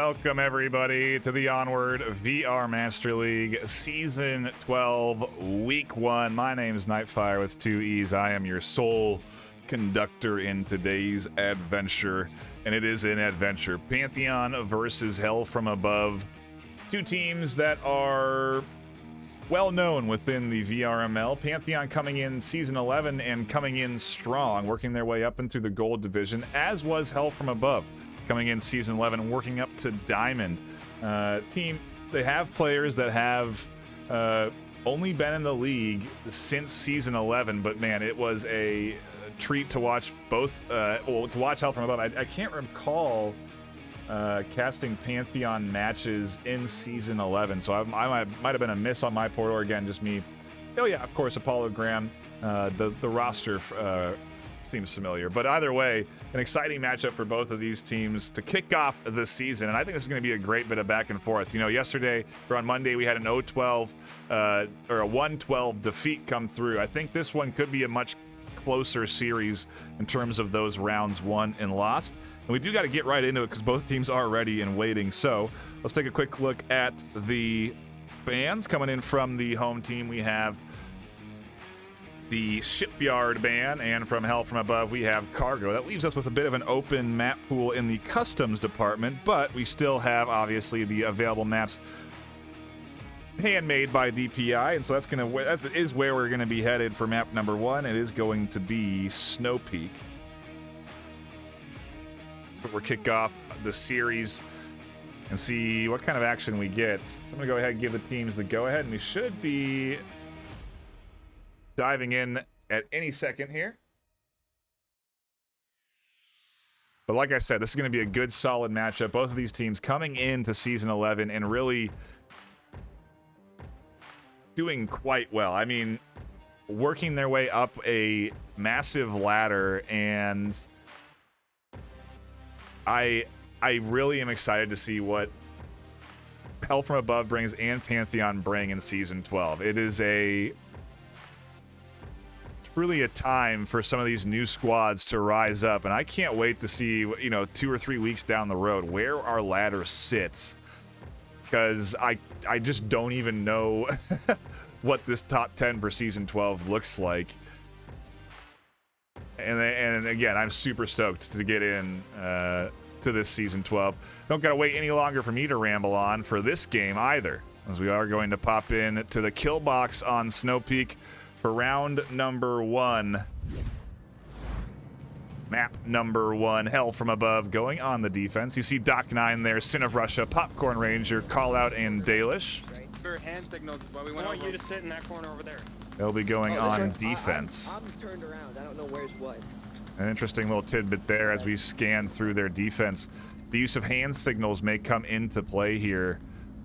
Welcome, everybody, to the Onward VR Master League Season 12, Week 1. My name is NightFiree with 2 E's. I am your sole conductor in today's adventure, and it is an adventure. Pantheon versus Hell from Above. 2 teams that are well known within the VRML. Pantheon coming in Season 11 and coming in strong, working their way up and through the Gold Division, as was Hell from Above, coming in Season 11, working up to Diamond. Team, they have players that have only been in the league since Season 11, but man, it was a treat to watch both, to watch Hell from Above. I can't recall casting Pantheon matches in Season 11, so I might have been a miss on my portal. Again, just me. Oh yeah, of course, Apollo Graham. The roster seems familiar, but either way, an exciting matchup for both of these teams to kick off the season, and I think this is going to be a great bit of back and forth. You know, yesterday or on Monday we had an 0-12 or a 1-12 defeat come through. I think this one could be a much closer series in terms of those rounds won and lost, and we do got to get right into it because both teams are ready and waiting. So let's take a quick look at the bans coming in from the home team. We have the Shipyard ban, and from Hell from Above we have Cargo. That leaves us with a bit of an open map pool in the customs department, but we still have obviously the available maps handmade by DPI, and so that is where we're gonna be headed for map number 1. It is going to be Snow Peak. We'll kick off the series and see what kind of action we get. I'm gonna go ahead and give the teams the go-ahead, and we should be diving in at any second here. But like I said, this is going to be a good, solid matchup. Both of these teams coming into Season 11 and really doing quite well. I mean, working their way up a massive ladder, and I really am excited to see what Hell from Above brings and Pantheon bring in Season 12. It is really a time for some of these new squads to rise up, and I can't wait to see, you know, 2 or 3 weeks down the road where our ladder sits, because I just don't even know what this top 10 for Season 12 looks like. And again, I'm super stoked to get in to this Season 12. Don't gotta wait any longer for me to ramble on for this game either, as we are going to pop in to the kill box on Snow Peak for round number 1. Map number 1, Hell from Above going on the defense. You see Doc 9 there, Sin of Russia, Popcorn Ranger, Call Out, and Dalish. For hand signals is why we want you to sit in that corner over there. They'll be going on defense. I'm turned around. I don't know where's what. An interesting little tidbit there as we scan through their defense. The use of hand signals may come into play here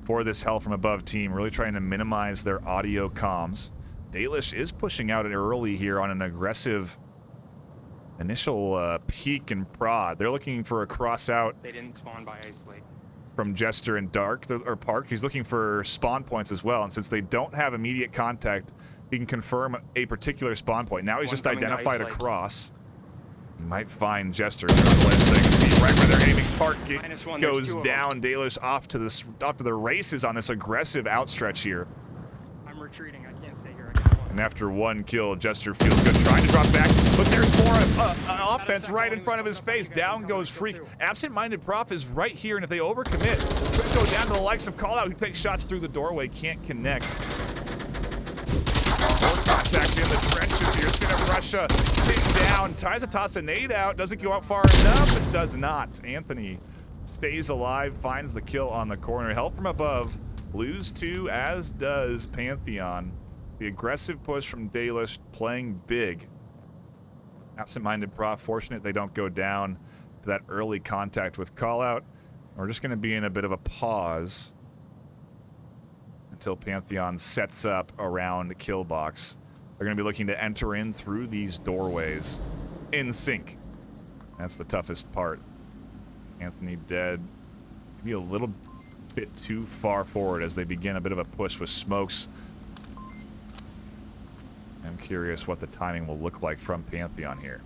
for this Hell from Above team, really trying to minimize their audio comms. Dalish is pushing out early here on an aggressive initial peek and prod. They're looking for a cross out. They didn't spawn by Ice Lake. From Jester and Dark, or Park. He's looking for spawn points as well, and since they don't have immediate contact, he can confirm a particular spawn point. Now he's just identified a cross. You might find Jester. So you can see right where they're aiming. Park goes down. Dalish off to the races on this aggressive outstretch here. I'm retreating. I can't stay here. And after 1 kill, Jester feels good, trying to drop back, but there's more offense right in front of his face. Down goes Freak. Absent-minded Prof is right here, and if they overcommit, could go down to the likes of Callout, who takes shots through the doorway, can't connect. More contact in the trenches here. Sin of Russia pinned down, tries to toss a nade out, doesn't go out far enough, it does not. Anthony stays alive, finds the kill on the corner. Hell from Above lose 2, as does Pantheon. The aggressive push from Dalish playing big. Absent-minded Prof, fortunate they don't go down to that early contact with Callout. We're just going to be in a bit of a pause until Pantheon sets up around the kill box. They're going to be looking to enter in through these doorways in sync. That's the toughest part. Anthony dead. Maybe a little bit too far forward as they begin a bit of a push with smokes. I'm curious what the timing will look like from Pantheon here.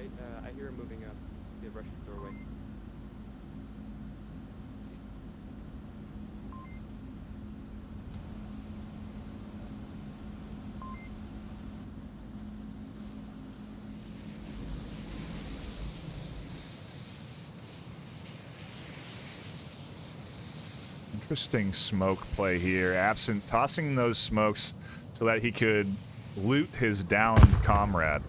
right. I hear him moving up the rush doorway. Interesting smoke play here. Absent tossing those smokes so that he could loot his downed comrade.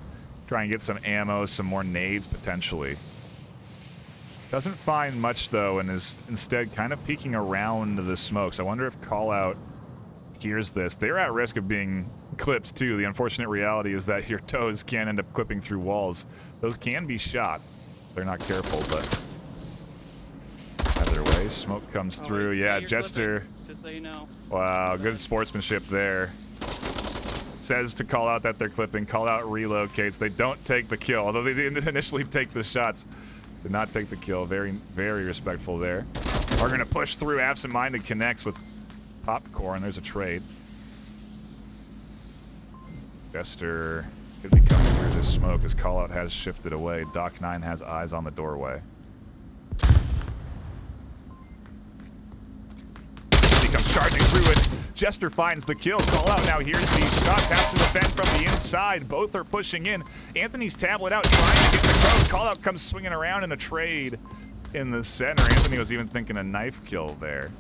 Try and get some ammo, some more nades potentially. Doesn't find much though, and is instead kind of peeking around the smokes. I wonder if Callout hears this. They're at risk of being clipped too. The unfortunate reality is that your toes can end up clipping through walls. Those can be shot. They're not careful, but either way, smoke comes through. Yeah, Jester. Clipping, just so you know. Wow, good sportsmanship there. Says to Callout that they're clipping. Callout relocates. They don't take the kill, although they didn't initially take the shots. Did not take the kill. Very, very respectful there. Are going to push through. Absent-minded connects with Popcorn. There's a trade. Jester could be coming through this smoke as Callout has shifted away. Doc 9 has eyes on the doorway. He comes charging through it. Jester finds the kill. Callout now hears these shots. Has to defend from the inside. Both are pushing in. Anthony's tablet out, trying to get the code. Callout comes swinging around in a trade in the center. Anthony was even thinking a knife kill there.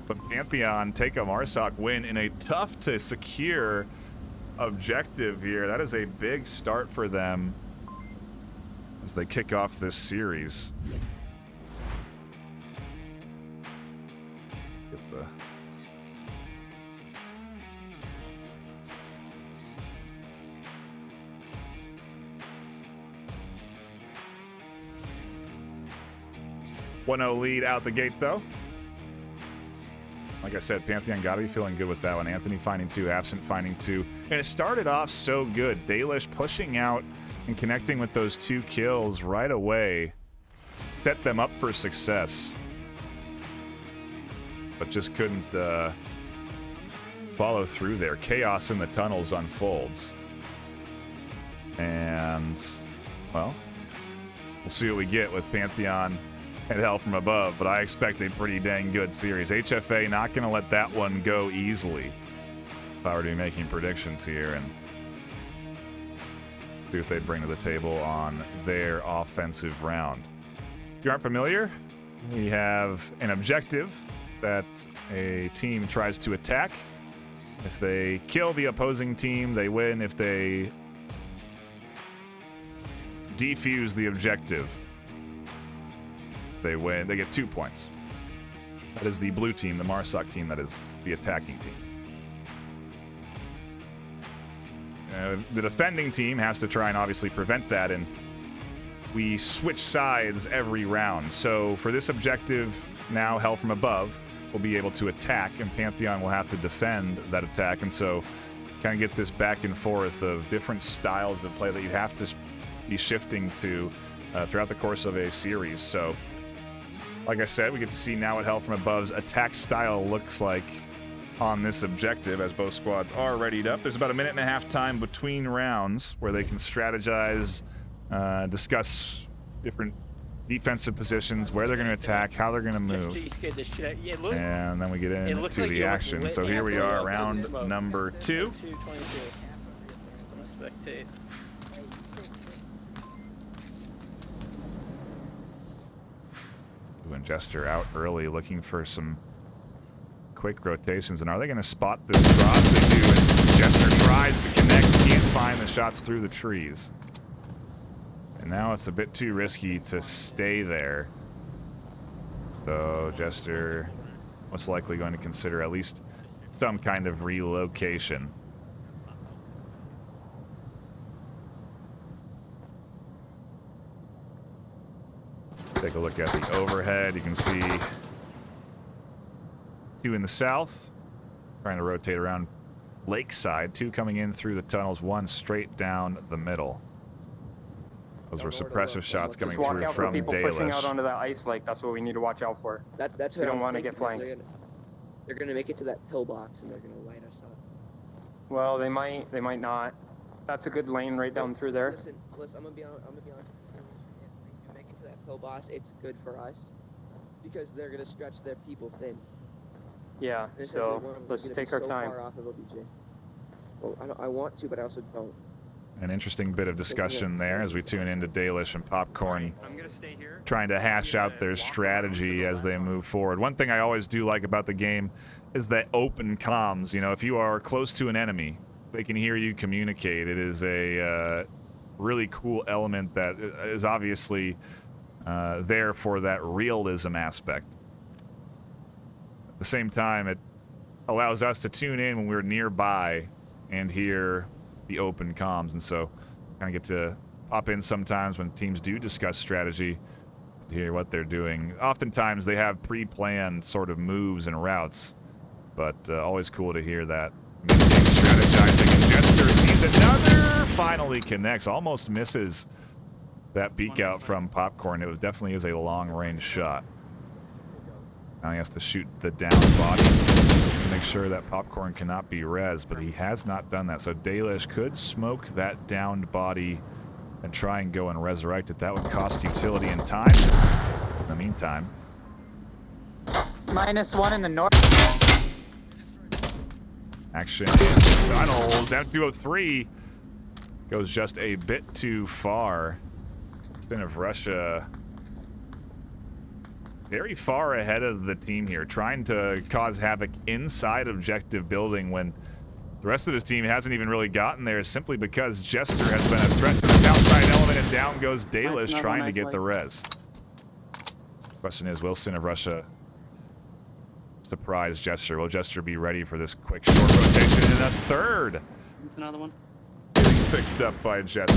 But Pantheon take a Marsoc win in a tough to secure objective here. That is a big start for them as they kick off this series. Get the 1-0 lead out the gate, though. Like I said, Pantheon got to be feeling good with that one. Anthony finding 2, Absent finding 2. And it started off so good. Dalish pushing out and connecting with those 2 kills right away. Set them up for success. But just couldn't follow through there. Chaos in the tunnels unfolds. And, well, we'll see what we get with Pantheon and Hell from Above, but I expect a pretty dang good series. HFA not going to let that one go easily. If I were to be making predictions here, and see what they bring to the table on their offensive round. If you aren't familiar, we have an objective that a team tries to attack. If they kill the opposing team, they win. If they defuse the objective, they win. They get 2 points. That is the blue team, the Marsoc team. That is the attacking team. The defending team has to try and obviously prevent that, and we switch sides every round. So for this objective, now Hell from Above will be able to attack, and Pantheon will have to defend that attack. And so kind of get this back and forth of different styles of play that you have to be shifting to throughout the course of a series. So like I said, we get to see now what Hell from Above's attack style looks like on this objective as both squads are readied up. There's about a 1.5 minute time between rounds where they can strategize, discuss different defensive positions, where they're going to attack, how they're going to move. And then we get into the action. So here we are, round number 2. And Jester out early looking for some quick rotations. And are they going to spot this cross? They do. And Jester tries to connect, can't find the shots through the trees. And now it's a bit too risky to stay there. So Jester most likely going to consider at least some kind of relocation. Take a look at the overhead. You can see 2 in the south, trying to rotate around Lakeside. 2 coming in through the tunnels, 1 straight down the middle. Those were suppressive shots coming through from people Dalish. Pushing out onto that ice lake, that's what we need to watch out for. That's we what don't want to get flanked. They're gonna make it to that pillbox and they're gonna light us up. Well, they might not. That's a good lane right down through there. Listen, I'm gonna be honest. If they do make it to that pill boss, it's good for us because they're gonna stretch their people thin. Yeah, And so let's gonna take be our so time. Far off of OBJ. Well, I want to, but I also don't. An interesting bit of discussion there as we tune into Dalish and Popcorn I'm gonna stay here. trying to hash out their strategy as they move forward. One thing I always do like about the game is that open comms. You know, if you are close to an enemy, they can hear you communicate. It is a really cool element that is obviously there for that realism aspect. At the same time, it allows us to tune in when we're nearby and hear the open comms, and so kind of get to pop in sometimes when teams do discuss strategy to hear what they're doing. Oftentimes they have pre-planned sort of moves and routes, but always cool to hear that. Strategizing, and Jester sees another, finally connects, almost misses that peek out from Popcorn. It definitely is a long-range shot. Now he has to shoot the down body to make sure that Popcorn cannot be res, but he has not done that. So Dalish could smoke that downed body and try and go and resurrect it. That would cost utility and time. In the meantime, -1 in the north. action in the tunnels. M203 goes just a bit too far. Sin of Russia very far ahead of the team here, trying to cause havoc inside objective building when the rest of his team hasn't even really gotten there, simply because Jester has been a threat to the south side element, and down goes Dalish trying to get the res. Question is, will Sin of Russia surprise Jester? Will Jester be ready for this quick short rotation in a third? That's another one. Getting picked up by Jester.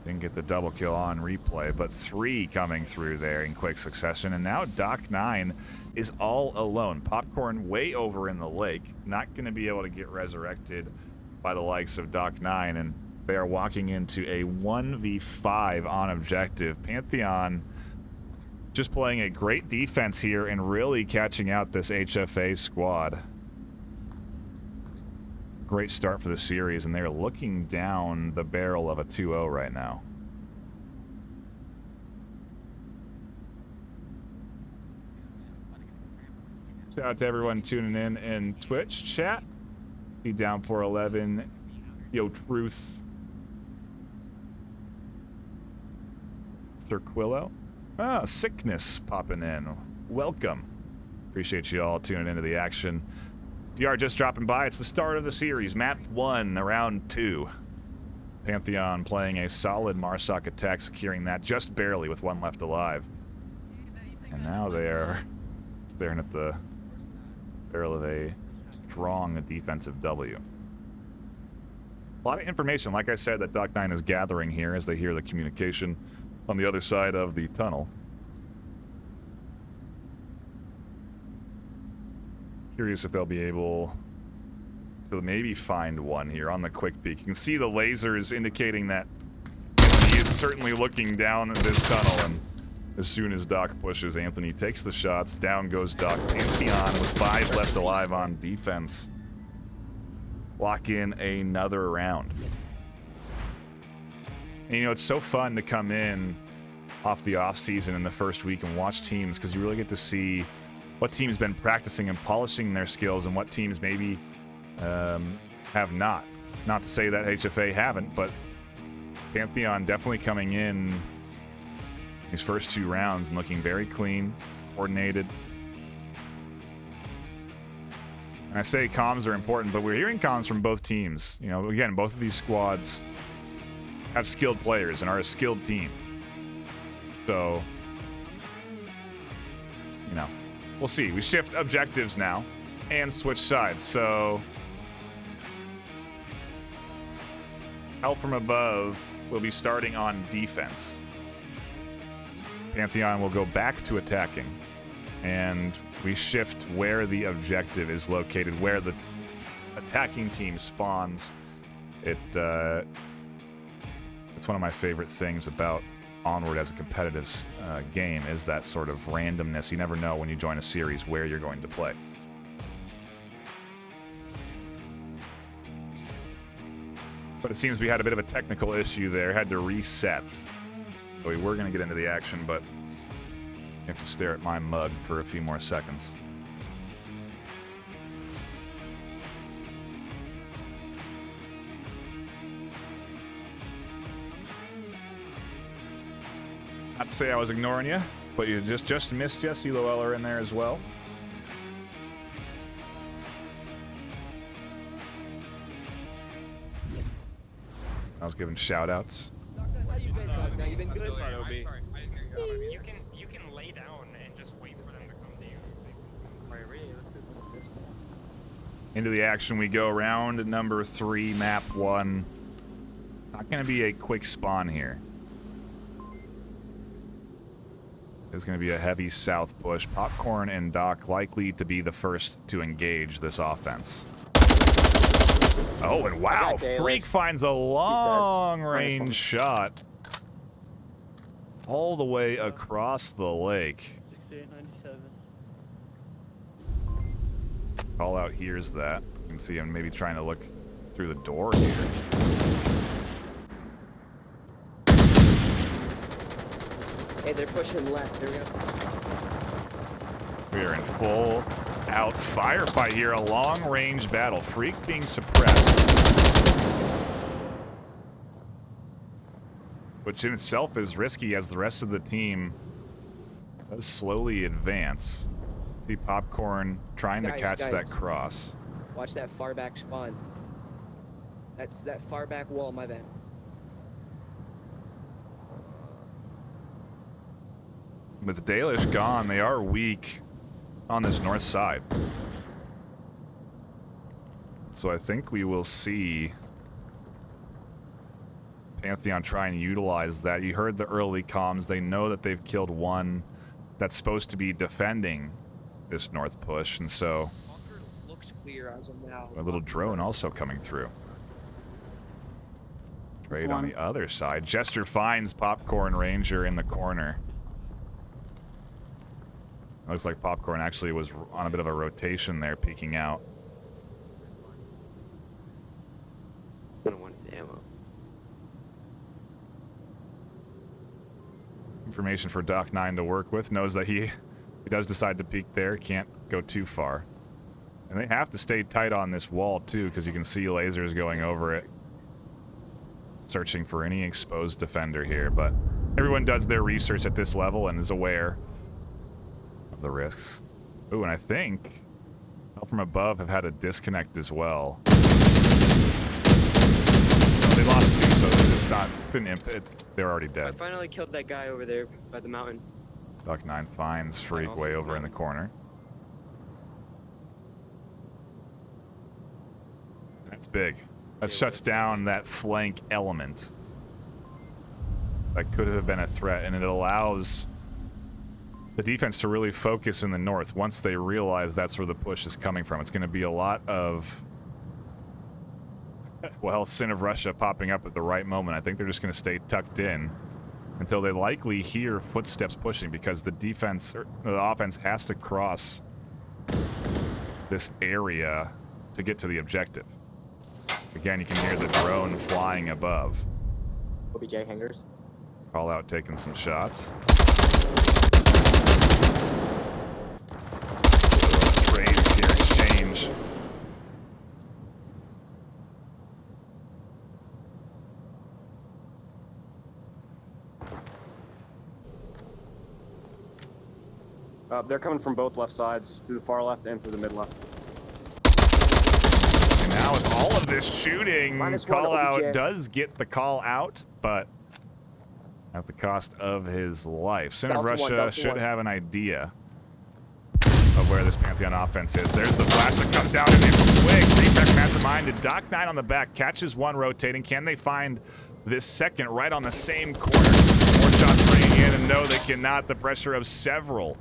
Didn't get the double kill on replay, but 3 coming through there in quick succession. And now Doc 9 is all alone. Popcorn way over in the lake. Not going to be able to get resurrected by the likes of Doc 9. And they are walking into a 1v5 on objective. Pantheon just playing a great defense here and really catching out this HFA squad. Great start for the series, and they're looking down the barrel of a 2-0 right now. Shout out to everyone tuning in Twitch chat. See Downpour 11, Yo Truth, Sir Quillo. Ah, Sickness popping in. Welcome. Appreciate you all tuning into the action. If you are just dropping by, it's the start of the series. Map 1, round 2. Pantheon playing a solid Marsoc attack, securing that just barely with 1 left alive. And now they are staring at the barrel of a strong defensive W. A lot of information, like I said, that Doc 9 is gathering here as they hear the communication on the other side of the tunnel. Curious if they'll be able to maybe find one here on the quick peek. You can see the lasers indicating that he is certainly looking down this tunnel, and as soon as Doc pushes, Anthony takes the shots. Down goes Doc. Pantheon with 5 left alive on defense. Lock in another round. And you know, it's so fun to come in off the off season in the first week and watch teams, because you really get to see what teams been practicing and polishing their skills and what teams maybe have not. Not to say that HFA haven't, but Pantheon definitely coming in these first 2 rounds and looking very clean, coordinated. And I say comms are important, but we're hearing comms from both teams. You know, again, both of these squads have skilled players and are a skilled team. So, you know, we'll see. We shift objectives now and switch sides. So, Hell from Above will be starting on defense. Pantheon will go back to attacking. And we shift where the objective is located, where the attacking team spawns. It's one of my favorite things about Onward as a competitive game is that sort of randomness. You never know when you join a series where you're going to play. But it seems we had a bit of a technical issue there. Had to reset. So we were going to get into the action, but you have to stare at my mug for a few more seconds. Not to say I was ignoring you, but you just missed you. H3LL are in there as well. I was giving shout-outs. How you been, Doc? Now you been good? I'm sorry, I didn't hear you. You can lay down and just wait for them to come to you. Alright, ready? Let's do this. Into the action we go. Round number 3, map 1. Not going to be a quick spawn here. There's going to be a heavy south push. Popcorn and Doc likely to be the first to engage this offense. Oh, and wow, Freak finds a long-range shot all the way across the lake. 6897. Call out here's that. You can see him maybe trying to look through the door here. Hey, they're pushing left. They're gonna... We are in full out firefight here, a long-range battle. Freak being suppressed, which in itself is risky as the rest of the team does slowly advance. See Popcorn trying to catch that cross. Watch that far back spawn. That's that far back wall, my bad. With Dalish gone, they are weak on this north side. So I think we will see Pantheon try and utilize that. You heard the early comms. They know that they've killed one that's supposed to be defending this north push, and so Bunker looks clear as of now. a little drone also coming through. Trade on the other side. Jester finds Popcorn Ranger in the corner. Looks like Popcorn actually was on a bit of a rotation there, peeking out. Gonna want his ammo. Information for Doc 9 to work with. Knows that he does decide to peek there. Can't go too far. And they have to stay tight on this wall too, because you can see lasers going over it. Searching for any exposed defender here, but everyone does their research at this level and is aware of the risks. Ooh, and I think help from above have had a disconnect as well. No, they lost 2, so it's not they're already I dead. finally killed that guy over there by the mountain. Doc 9 finds Freak way over in the corner. That's big. That shuts down that flank element. That could have been a threat, and it allows the defense to really focus in the north. Once they realize that's where the push is coming from, it's going to be a lot of, well, Sin of Russia popping up at the right moment. I think they're just going to stay tucked in until they likely hear footsteps pushing, because the defense, or the offense, has to cross this area to get to the objective. Again, you can hear the drone flying above. OBJ hangers. Call out taking some shots. Trade here, exchange. They're coming from both left sides, through the far left and through the mid left. And now with all of this shooting, call out OBJ. does get the call out, but at the cost of his life. Sin of Russia should have an idea of where this Pantheon offense is. There's the flash that comes out, and it's quick. Reflex masterminded. Doc 9 on the back catches one rotating. Can they find this second right on the same corner? More shots bringing in, and no, they cannot. The pressure of several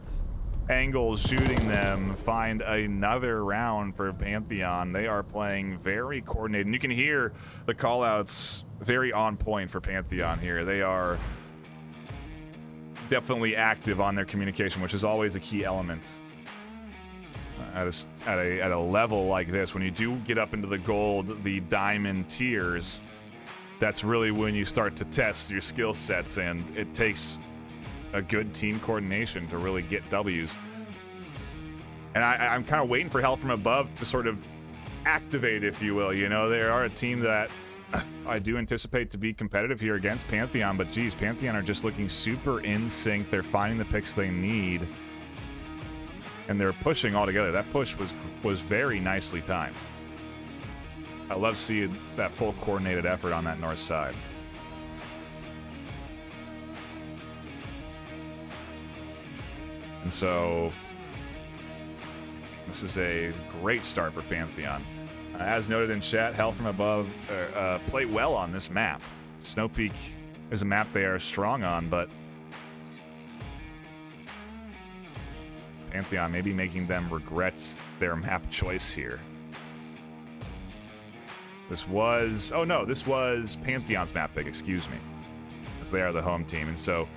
angles shooting them find another round for Pantheon. They are playing very coordinated, and you can hear the callouts very on point for Pantheon here. They are definitely active on their communication, which is always a key element at a level like this. When you do get up into the gold, the diamond tiers, that's really when you start to test your skill sets, and it takes a good team coordination to really get W's. And I'm kind of waiting for Hell from Above to sort of activate, if you will. You know, they are a team that I do anticipate to be competitive here against Pantheon, but geez, Pantheon are just looking super in sync. They're finding the picks they need, and they're pushing all together. That push was very nicely timed. I love seeing that full coordinated effort on that north side. And so this is a great start for Pantheon. As noted in chat, Hell from Above play well on this map. Snow Peak is a map they are strong on, but Pantheon maybe making them regret their map choice here. This was Pantheon's map pick, excuse me, as they are the home team, and so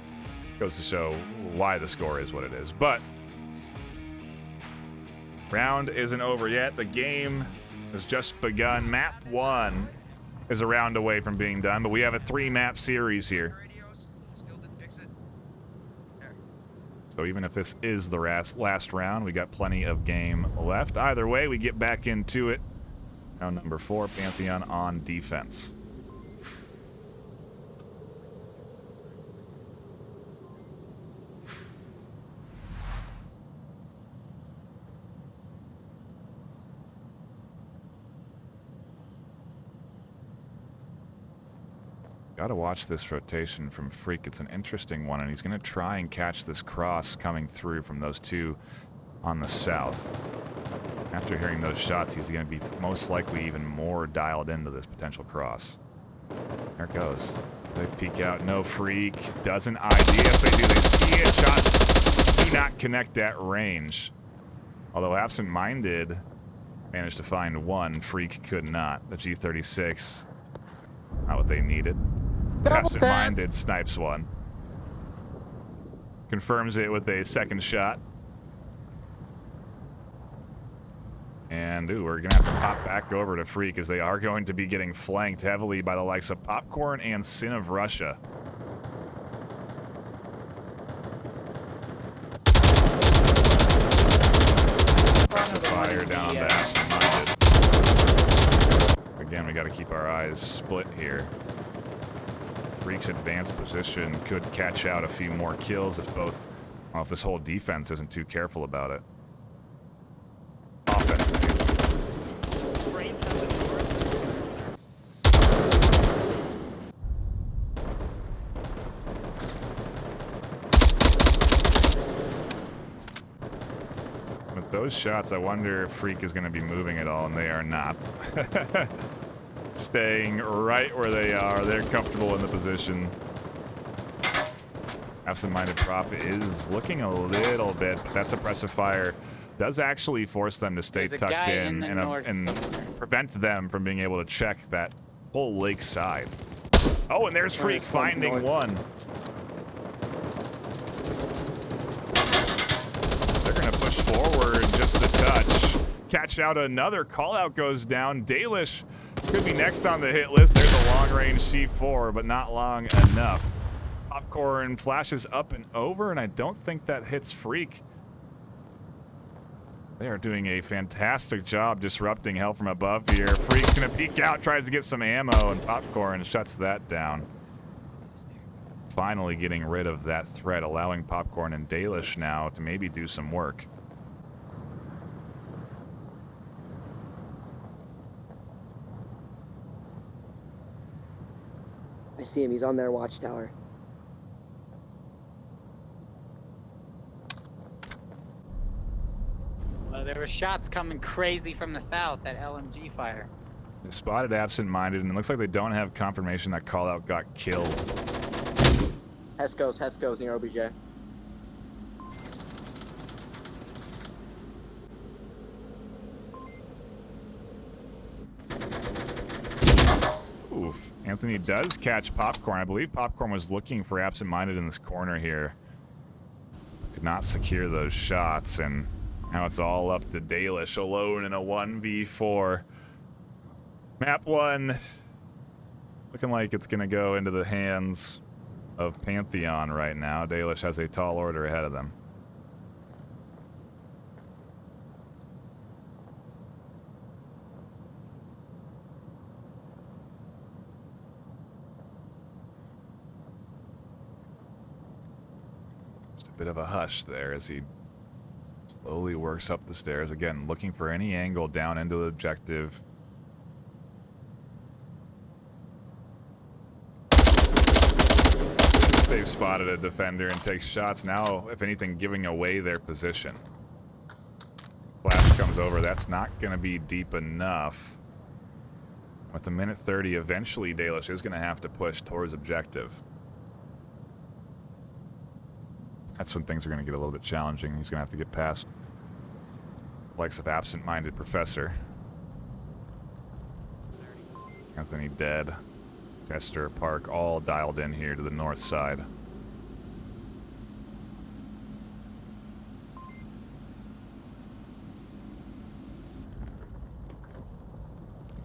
it goes to show why the score is what it is. But round isn't over yet. The game has just begun. Map 1 is a round away from being done, but we have a 3-map series here. So even if this is the last round, we got plenty of game left. Either way, we get back into it. Round number 4, Pantheon on defense. Gotta watch this rotation from Freak. It's an interesting one, and he's gonna try and catch this cross coming through from those two on the south. After hearing those shots, he's gonna be most likely even more dialed into this potential cross. There it goes. They peek out, no Freak. Doesn't ID. Yes, they do. They see it. Shots do not connect at range. Although Absent-Minded managed to find one, Freak could not. The G36, not what they needed. Absent-Minded snipes one. Confirms it with a second shot. And, ooh, we're going to have to pop back over to Freak, as they are going to be getting flanked heavily by the likes of Popcorn and Sin of Russia. Some fire down on the Absent-Minded. Again, we got to keep our eyes split here. Freak's advanced position could catch out a few more kills if this whole defense isn't too careful about it. Offense is too. Brains at the north. With those shots, I wonder if Freak is going to be moving at all, and they are not. Staying right where they are. They're comfortable in the position. Absent-Minded Prophet is looking a little bit, but that suppressive fire does actually force them to stay tucked in and prevent them from being able to check that whole lake side. Oh, and there's Freak finding one. They're going to push forward just a touch. Catch out another. Call out goes down. Dalish could be next on the hit list. There's a long-range C4, but not long enough. Popcorn flashes up and over, and I don't think that hits Freak. They are doing a fantastic job disrupting Hell from Above here. Freak's gonna peek out, tries to get some ammo, and Popcorn shuts that down. Finally getting rid of that threat, allowing Popcorn and Dalish now to maybe do some work. I see him. He's on their watchtower. Well, there were shots coming crazy from the south, that LMG fire. They spotted Absent-Minded, and it looks like they don't have confirmation that Callout got killed. Hesco's near OBJ. Oof. Anthony does catch Popcorn. I believe Popcorn was looking for Absent-Minded in this corner here. Could not secure those shots, and now it's all up to Dalish alone in a 1v4. Map 1 looking like it's going to go into the hands of Pantheon right now. Dalish has a tall order ahead of them. Just a bit of a hush there as he slowly works up the stairs. Again, looking for any angle down into the objective. They've spotted a defender and takes shots now, if anything, giving away their position. Flash comes over. That's not going to be deep enough. With a minute 30, eventually Dalish is going to have to push towards objective. That's when things are going to get a little bit challenging. He's going to have to get past the likes of absent-minded Professor. Anthony dead. Tester, Park, all dialed in here to the north side.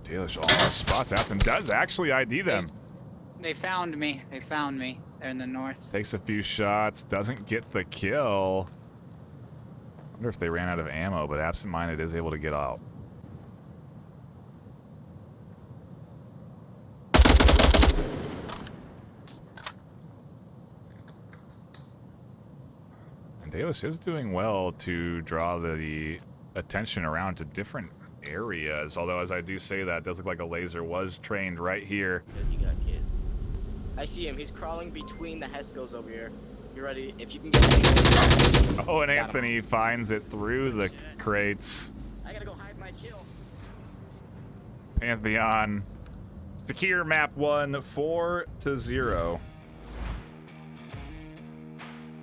Dalish almost spots out and does actually ID them. They found me. They found me. They're in the north. Takes a few shots, doesn't get the kill. Wonder if they ran out of ammo, but absent-minded is able to get out. Dalish is doing well to draw the attention around to different areas. Although, as I do say that, it does look like a laser was trained right here. You got kids. I see him. He's crawling between the Heskos over here. You ready? If you can get him. Oh, and Anthony finds it through the crates. I gotta go hide my kill. Pantheon secure map 1, 4-0.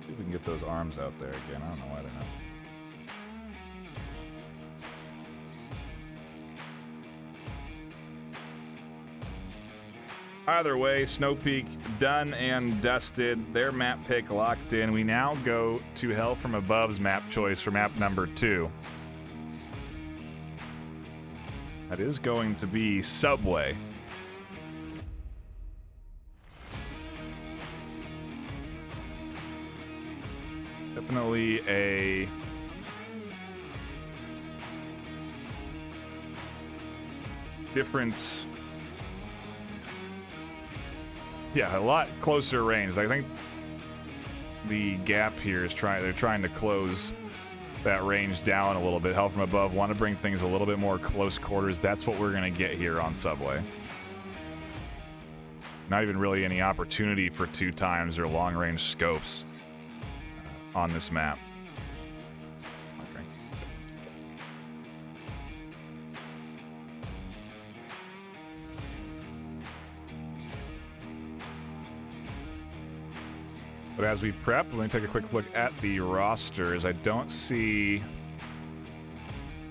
See if we can get those arms out there again. I don't know why they're not. Either way, Snow Peak done and dusted. Their map pick locked in. We now go to Hell from Above's map choice for map number 2. That is going to be Subway. Definitely a different, yeah, a lot closer range. I think the gap here is they're trying to close that range down a little bit. Hell from Above want to bring things a little bit more close quarters. That's what we're going to get here on Subway. Not even really any opportunity for 2x or long range scopes on this map. Okay. But as we prep, let me take a quick look at the rosters. I don't see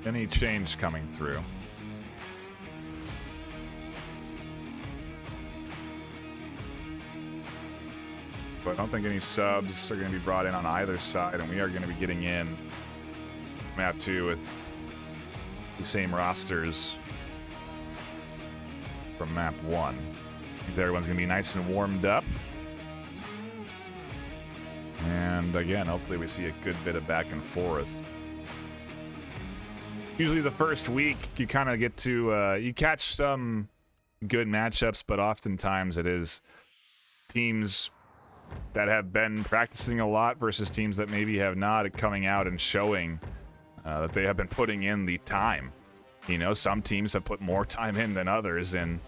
any change coming through. But I don't think any subs are going to be brought in on either side, and we are going to be getting in map 2 with the same rosters from map 1. Means everyone's going to be nice and warmed up. And again, hopefully we see a good bit of back and forth. Usually the first week, you kind of get to, you catch some good matchups, but oftentimes it is teams that have been practicing a lot versus teams that maybe have not, coming out and showing that they have been putting in the time. You know, some teams have put more time in than others, and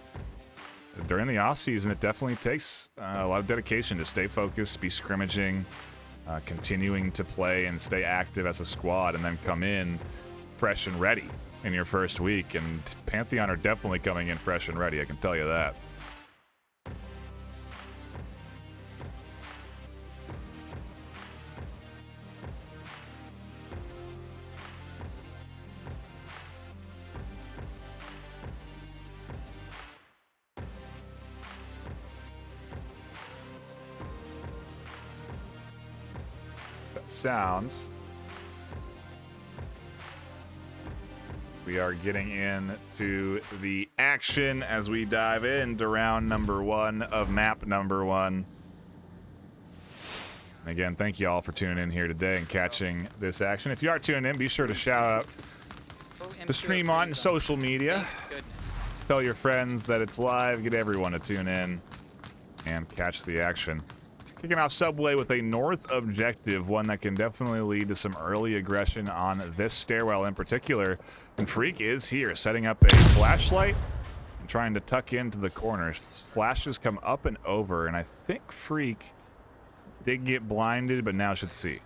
during the off season, it definitely takes a lot of dedication to stay focused, be scrimmaging, continuing to play and stay active as a squad, and then come in fresh and ready in your first week. And Pantheon are definitely coming in fresh and ready, I can tell you that. sounds, we are getting into the action as we dive into round number 1 of map number 1. And again, thank you all for tuning in here today and catching this action. If you are tuning in, be sure to shout out the stream on social media. Tell your friends that it's live. Get everyone to tune in and catch the action. Kicking off Subway with a north objective, one that can definitely lead to some early aggression on this stairwell in particular. And Freak is here, setting up a flashlight and trying to tuck into the corners. Flashes come up and over, and I think Freak did get blinded, but now should see.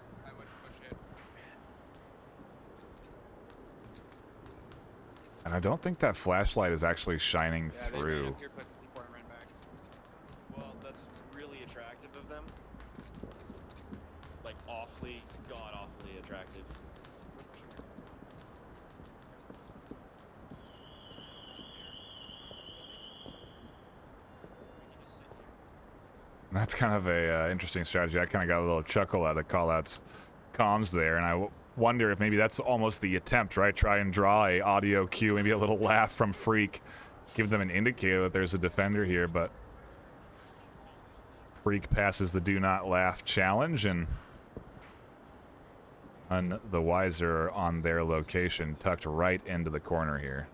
And I don't think that flashlight is actually shining through. Well, that's really attractive of them. Like awfully, god-awfully attractive. That's kind of a interesting strategy. I kind of got a little chuckle out of Callout's comms there, and I wonder if maybe that's almost the attempt, right? Try and draw a audio cue, maybe a little laugh from Freak, give them an indicator that there's a defender here, but Freak passes the do not laugh challenge, and none the wiser on their location, tucked right into the corner here.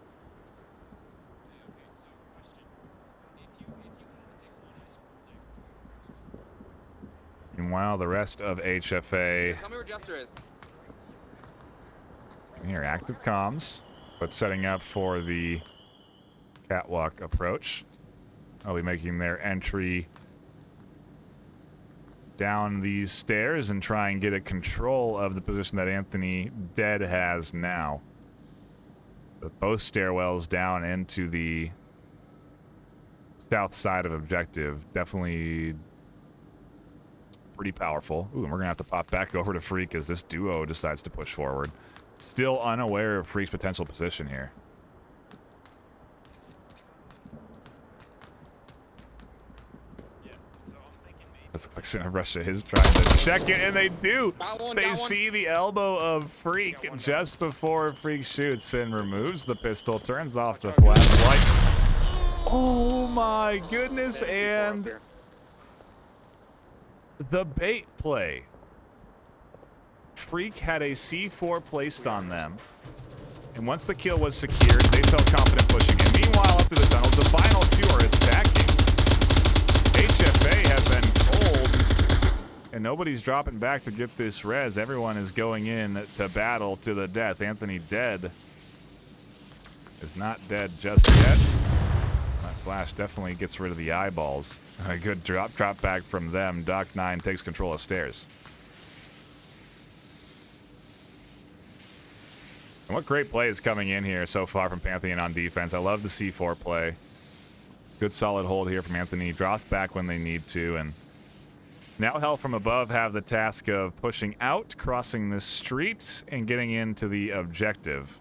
Meanwhile, the rest of HFA Tell me where Jester is. here, active comms, but setting up for the catwalk approach. I'll be making their entry down these stairs and try and get a control of the position that Anthony Dead has now. But both stairwells down into the south side of objective. Definitely pretty powerful. Ooh, and we're gonna have to pop back over to Freak as this duo decides to push forward. Still unaware of Freak's potential position here. This looks like Center Russia is trying to check it, and they do. They see the elbow of Freak just before Freak shoots and removes the pistol, turns off the flashlight. Oh my goodness, and the bait play. Freak had a C4 placed on them, and once the kill was secured, they felt confident pushing in. Meanwhile, up through the tunnels, the final two are attacking. HFA have been told, and nobody's dropping back to get this res. Everyone is going in to battle to the death. Anthony Dead is not dead just yet. That flash definitely gets rid of the eyeballs. A good drop back from them. Doc 9 takes control of stairs. And what great play is coming in here so far from Pantheon on defense. I love the C4 play. Good solid hold here from Anthony. Drops back when they need to. And now Hell from above have the task of pushing out, crossing this street, and getting into the objective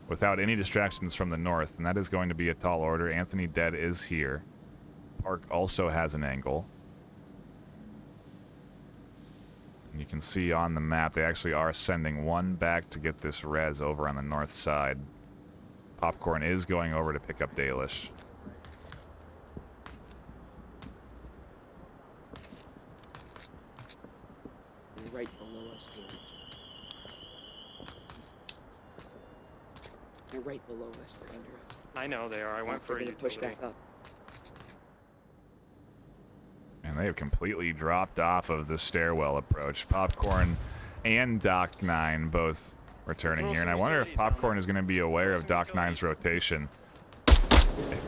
without any distractions from the north. And that is going to be a tall order. Anthony Dead is here. Park also has an angle. And you can see on the map they actually are sending one back to get this res over on the north side. Popcorn is going over to pick up Dalish. Right below us, damage. They're right below us. They're under us. I know they are. I went for They're a gonna push utility. back up. And they have completely dropped off of the stairwell approach. Popcorn and Doc 9 both returning here. And I wonder if Popcorn is going to be aware of Doc 9's rotation.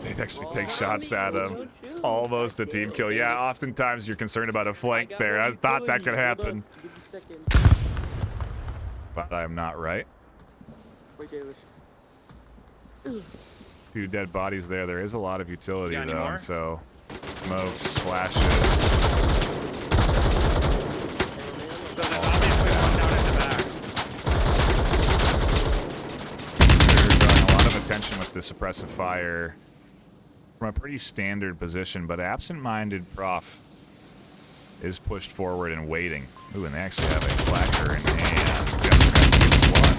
They actually take shots at him. Almost a team kill. Yeah, oftentimes you're concerned about a flank there. I thought that could happen. But I'm not right. Two dead bodies there. There is a lot of utility, though, and so smokes, flashes. So there's obviously one down in the back. They're drawing a lot of attention with the suppressive fire from a pretty standard position, but absent-minded Prof is pushed forward and waiting. Ooh, and they actually have a clacker in hand. Just gets one.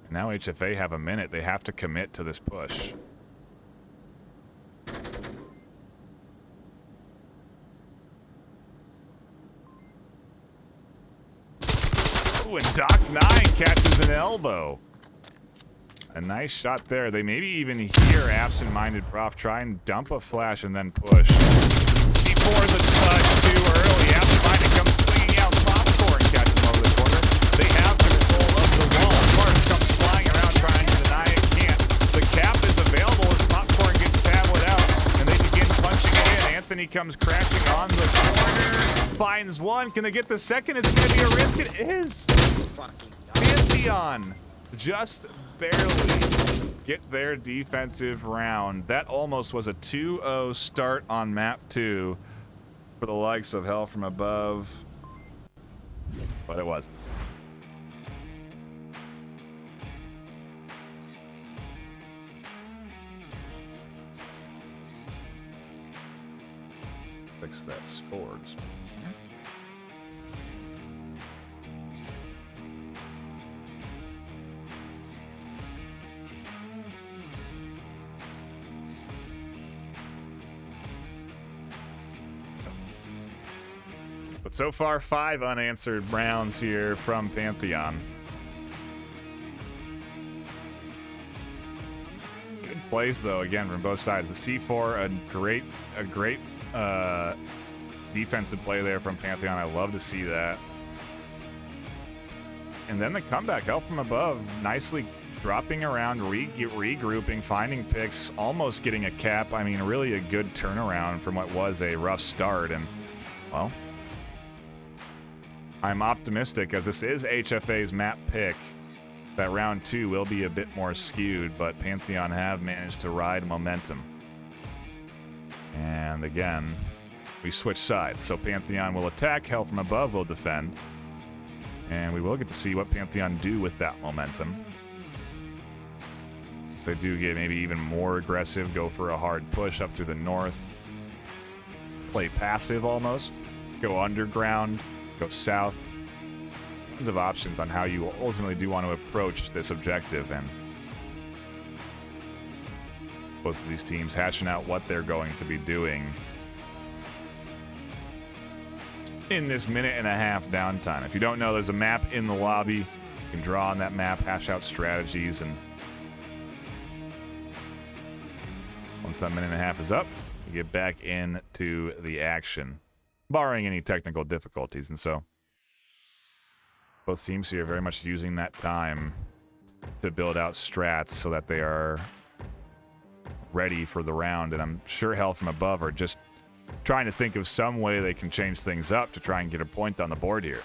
Now HFA have a minute. They have to commit to this push. Ooh, and Doc 9 catches an elbow. A nice shot there. They maybe even hear absent-minded Prof try and dump a flash and then push. C4 is a touch too early. Absent-minded comes swinging out. Popcorn catches him over the corner. They have control of the wall. Mark comes flying around trying to deny it. Can't. The cap is available as Popcorn gets tablet out, and they begin punching it in. Anthony comes crashing on the corner. Finds one. Can they get the second? Is it going to be a risk? It is. Pantheon just barely get their defensive round. That almost was a 2-0 start on map 2 for the likes of Hell From Above, but it wasn't. Fix that scores. But so far, 5 unanswered rounds here from Pantheon. Good plays, though, again, from both sides. The C4, a great defensive play there from Pantheon. I love to see that. And then the comeback, Help From Above, nicely dropping around, regrouping, finding picks, almost getting a cap. I mean, really a good turnaround from what was a rough start. And, well, I'm optimistic, as this is HFA's map pick, that round 2 will be a bit more skewed, but Pantheon have managed to ride momentum. And again, we switch sides. So Pantheon will attack, Hell From Above will defend. And we will get to see what Pantheon do with that momentum. If they do get maybe even more aggressive, go for a hard push up through the north, play passive almost, go underground, go south. Tons of options on how you ultimately do want to approach this objective, and both of these teams hashing out what they're going to be doing in this minute-and-a-half downtime. If you don't know, there's a map in the lobby. You can draw on that map, hash out strategies, and once that minute-and-a-half is up, you get back into the action, barring any technical difficulties. And so both teams here are very much using that time to build out strats so that they are ready for the round. And I'm sure Hell From Above are just trying to think of some way they can change things up to try and get a point on the board here.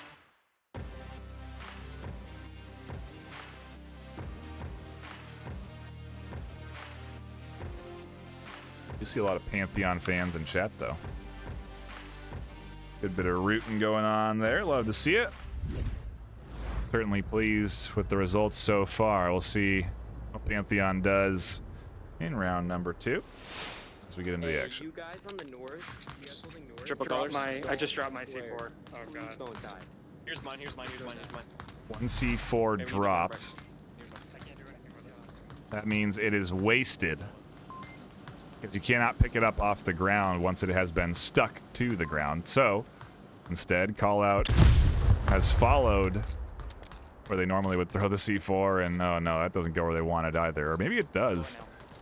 You see a lot of Pantheon fans in chat, though. Good bit of rooting going on there. Love to see it. Certainly pleased with the results so far. We'll see what Pantheon does in round number 2 as we get into the action. You guys on the north? You guys holding north? Triple colors. I just dropped my C4. Oh god. Don't die. Here's mine. One C4 dropped. I can't do anything with it. That means it is wasted, because you cannot pick it up off the ground once it has been stuck to the ground. So instead, call out has followed where they normally would throw the C4, and oh no, that doesn't go where they wanted either. Or maybe it does.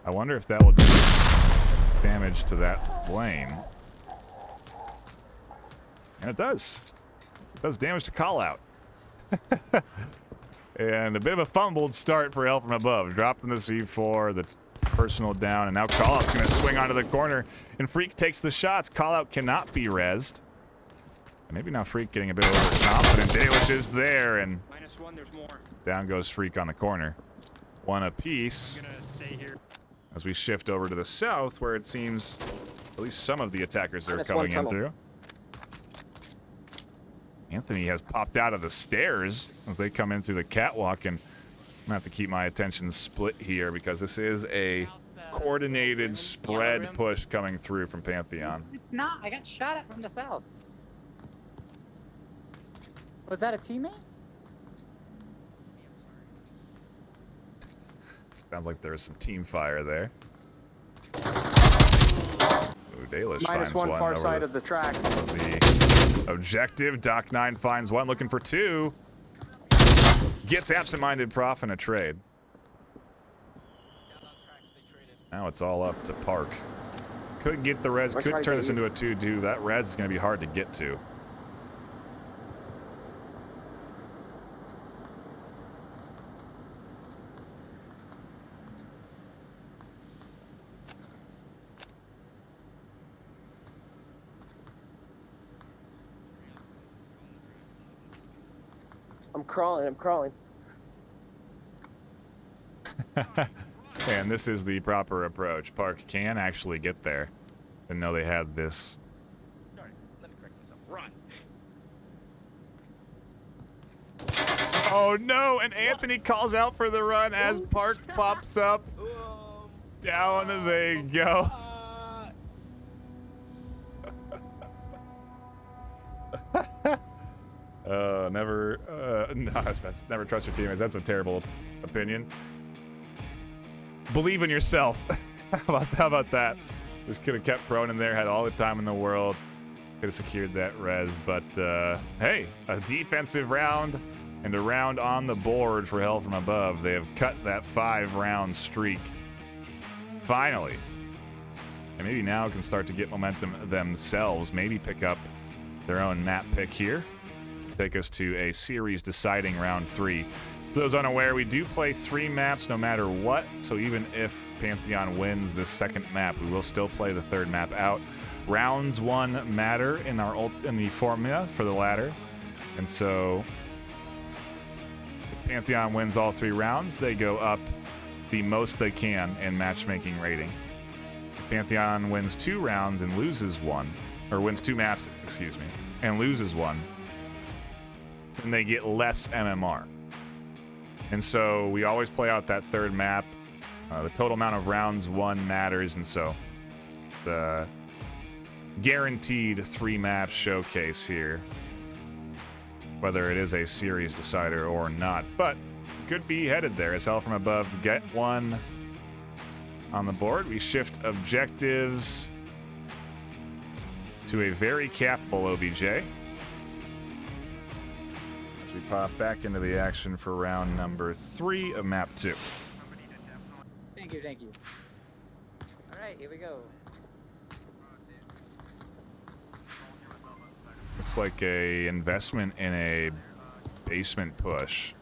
I wonder if that will do damage to that lane. And it does. It does damage to call out. And a bit of a fumbled start for Hell From Above. Dropping the C4, the personal down, and now Callout's going to swing onto the corner, and Freak takes the shots. Callout cannot be rezzed. And maybe now Freak getting a bit overconfident. Dalish is there, and -1, there's more. down goes Freak on the corner. One apiece. I'm gonna stay here. As we shift over to the south, where it seems at least some of the attackers are -1 coming in tunnel. through. Anthony has popped out of the stairs as they come in through the catwalk, and I'm gonna have to keep my attention split here because this is a coordinated spread push coming through from Pantheon. It's not. I got shot at from the south. Was that a teammate? Sounds like there's some team fire there. Ooh, Dalish finds -1 one far over side the, of the tracks. the objective. Doc 9 finds one, looking for two. Gets absent-minded Prof in a trade. Now it's all up to Park. Could get the res, could turn this into a 2-2. That res is going to be hard to get to. I'm crawling. And this is the proper approach. Park can actually get there. Didn't know they had this. Sorry, let me correct myself. Run. Oh no, and Anthony calls out for the run as Park pops up. Down they go. Never trust your teammates. That's a terrible opinion. Believe in yourself. How about that? Just could have kept prone in there, had all the time in the world. Could have secured that res, but hey, a defensive round and a round on the board for Hell from Above. They have cut that 5-round streak. Finally. And maybe now can start to get momentum themselves. Maybe pick up their own map pick here. Take us to a series deciding round 3. For those unaware, we do play 3 maps no matter what. So even if Pantheon wins this second map, we will still play the third map out. Rounds 1 matter in the formula for the ladder. And so if Pantheon wins all 3 rounds, they go up the most they can in matchmaking rating. If Pantheon wins 2 rounds and loses 1, or wins 2 maps, excuse me, and loses 1, then they get less MMR. And so we always play out that third map. The total amount of rounds won matters, and so it's the guaranteed 3-map showcase here, whether it is a series decider or not. But could be headed there as Hell from Above get one on the board. We shift objectives to a very capable OBJ. As we pop back into the action for round number 3 of map 2. Thank you. Alright, here we go. Looks like a investment in a basement push.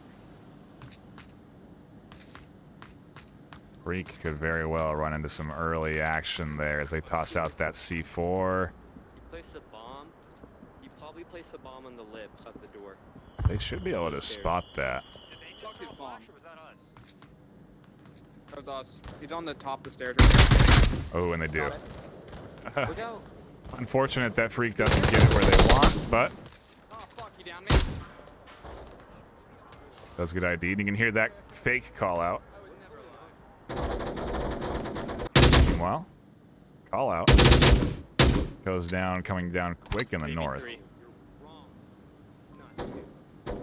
Freak could very well run into some early action there as they toss out that C4. You place a bomb. You probably place a bomb on the lip of the door. They should be able to spot that. Did they just throw a flash or was that us? That was us. He's on the top of the stairs. Oh, and they do. Look out. Unfortunate that Freak doesn't get it where they want, but Oh, fuck, you down me? that's a good ID. And you can hear that fake call out. Meanwhile, call out goes down, coming down quick in the north. You're wrong.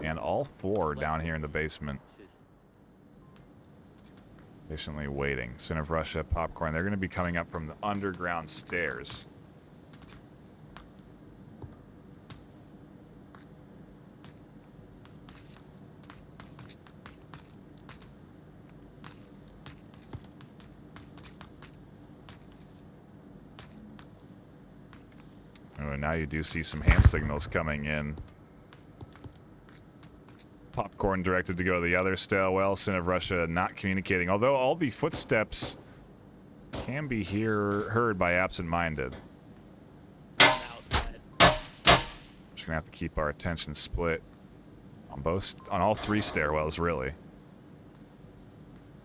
And all 4 down here in the basement. Patiently waiting. Son of Russia, Popcorn. They're going to be coming up from the underground stairs. Oh, and now you do see some hand signals coming in. Popcorn directed to go to the other stairwell. Sin of Russia not communicating. Although all the footsteps can be heard by absent-minded. Outside. Just gonna have to keep our attention split on all 3 stairwells, really.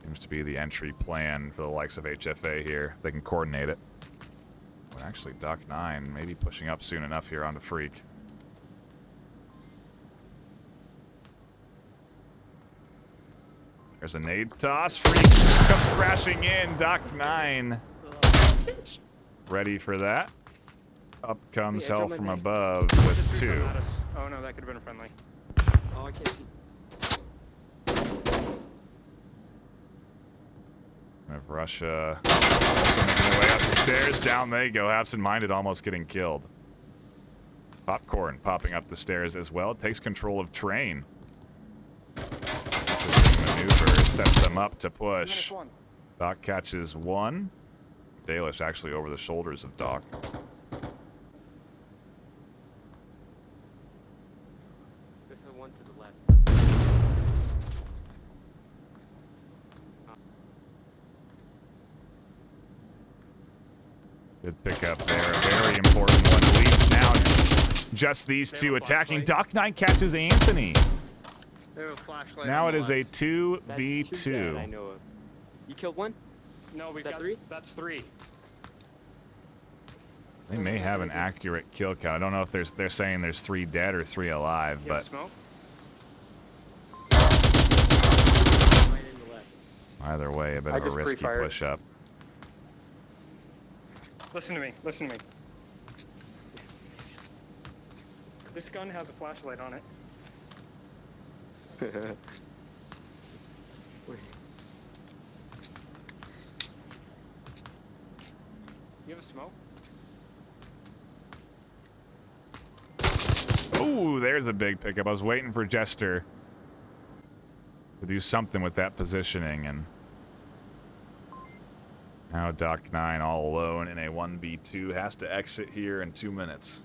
Seems to be the entry plan for the likes of HFA here, if they can coordinate it. Well, actually, Doc 9 maybe pushing up soon enough here onto Freak. There's a nade toss. Freak comes crashing in. Doc 9. Ready for that. Up comes Hey, I hell dropped from my nade. above with Just do 2. some at us. Oh no, that could have been friendly. Oh, I can't see. Of Russia also making their way up the stairs. Down they go. Absent-minded almost getting killed. Popcorn popping up the stairs as well. Takes control of train. Maneuver sets them up to push. Minus 1. Doc catches 1. Baelish actually over the shoulders of Doc. There's a one to the left. Good pickup there. A very important one. Leaves now. Just these They two have a attacking. flashlight? Doc 9 catches Anthony. They have a flashlight. Now on it the is a left. 2v2. That I know of. You killed one? No, we Is that got 3? That's 3. They may have an accurate kill count. I don't know if they're saying there's 3 dead or 3 alive, You have but smoke? Right in the left. either way, a bit of a risky push up. Listen to me. Listen to me. This gun has a flashlight on it. You have a smoke? Ooh, there's a big pickup. I was waiting for Jester to do something with that positioning, and now Doc 9 all alone in a 1v2 has to exit here in 2 minutes.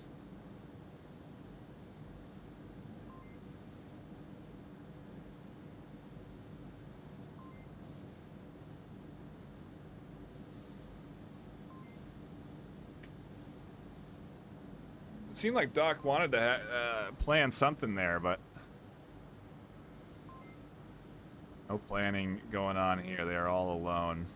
It seemed like Doc wanted to plan something there, but no planning going on here. They are all alone.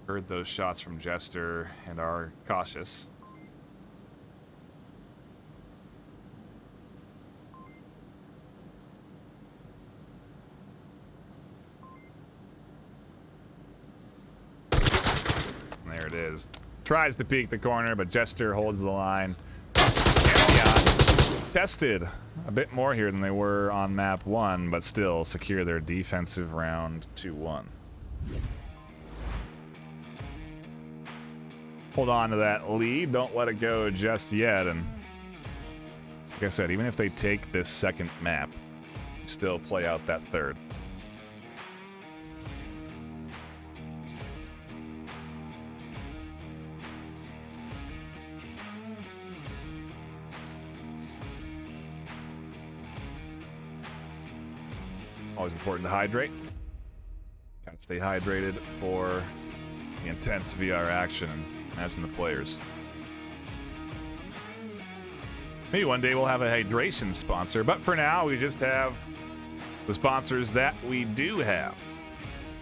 Heard those shots from Jester and are cautious. There it is. Tries to peek the corner, but Jester holds the line. Pantheon tested a bit more here than they were on map 1, but still secure their defensive round 2-1. Hold on to that lead. Don't let it go just yet. And like I said, even if they take this second map, still play out that third. Always important to hydrate. Gotta stay hydrated for the intense VR action, and imagine the players. Maybe one day we'll have a hydration sponsor, but for now we just have the sponsors that we do have.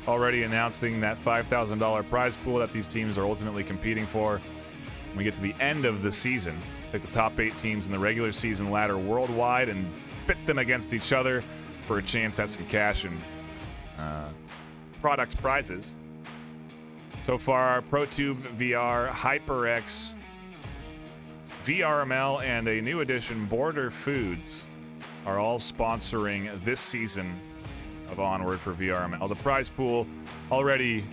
Already announcing that $5,000 prize pool that these teams are ultimately competing for. When we get to the end of the season, pick the top 8 teams in the regular season ladder worldwide and pit them against each other for a chance at some cash and product prizes. So far, ProTube VR, HyperX, VRML, and a new addition, Border Foods, are all sponsoring this season of Onward for VRML. The prize pool already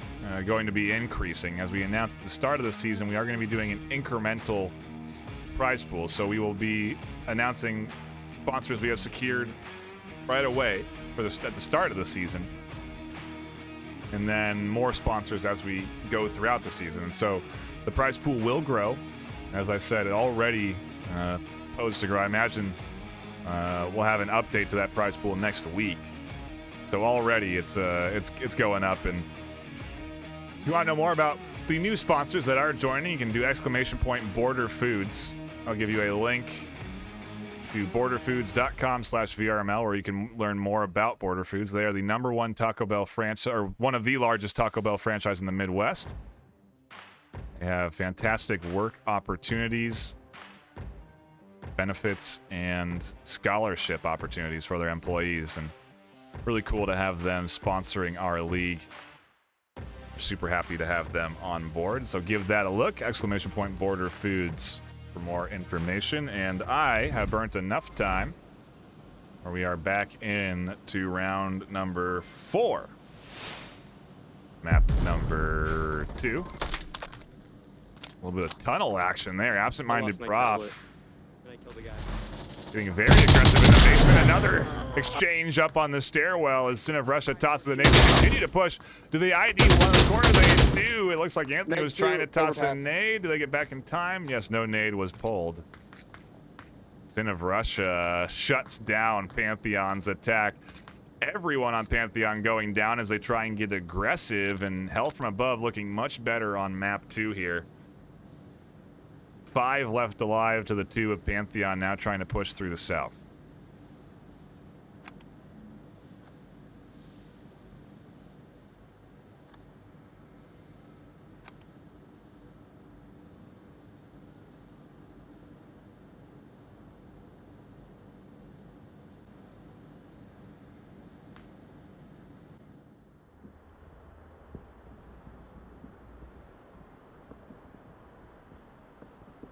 going to be increasing. As we announced at the start of the season, we are going to be doing an incremental prize pool. So we will be announcing sponsors we have secured right away for at the start of the season, and then more sponsors as we go throughout the season. And so the prize pool will grow. As I said, it already posed to grow. I imagine we'll have an update to that prize pool next week. So already it's going up. And if you want to know more about the new sponsors that are joining, you can do !Border Foods. I'll give you a link to borderfoods.com/VRML, where you can learn more about Border Foods. They are the #1 Taco Bell franchise, or one of the largest Taco Bell franchise in the Midwest. They have fantastic work opportunities benefits and scholarship opportunities for their employees, and really cool to have them sponsoring our league. Super happy to have them on board, so give that a look. Exclamation point Border Foods for more information. And I have burnt enough time where we are back in to round number 4. Map number 2. A little bit of tunnel action there. Absent-minded prof. Can I kill the guy? Getting very aggressive in the basement. Another exchange up on the stairwell as Sin of Russia tosses a nade. They continue to push. Do they ID one in the corner? They do. It looks like Anthony was trying to toss a nade. Do they get back in time? Yes, no nade was pulled. Sin of Russia shuts down Pantheon's attack. Everyone on Pantheon going down as they try and get aggressive, and Hell from Above looking much better on map 2 here. 5 left alive to the 2 of Pantheon, now trying to push through the south.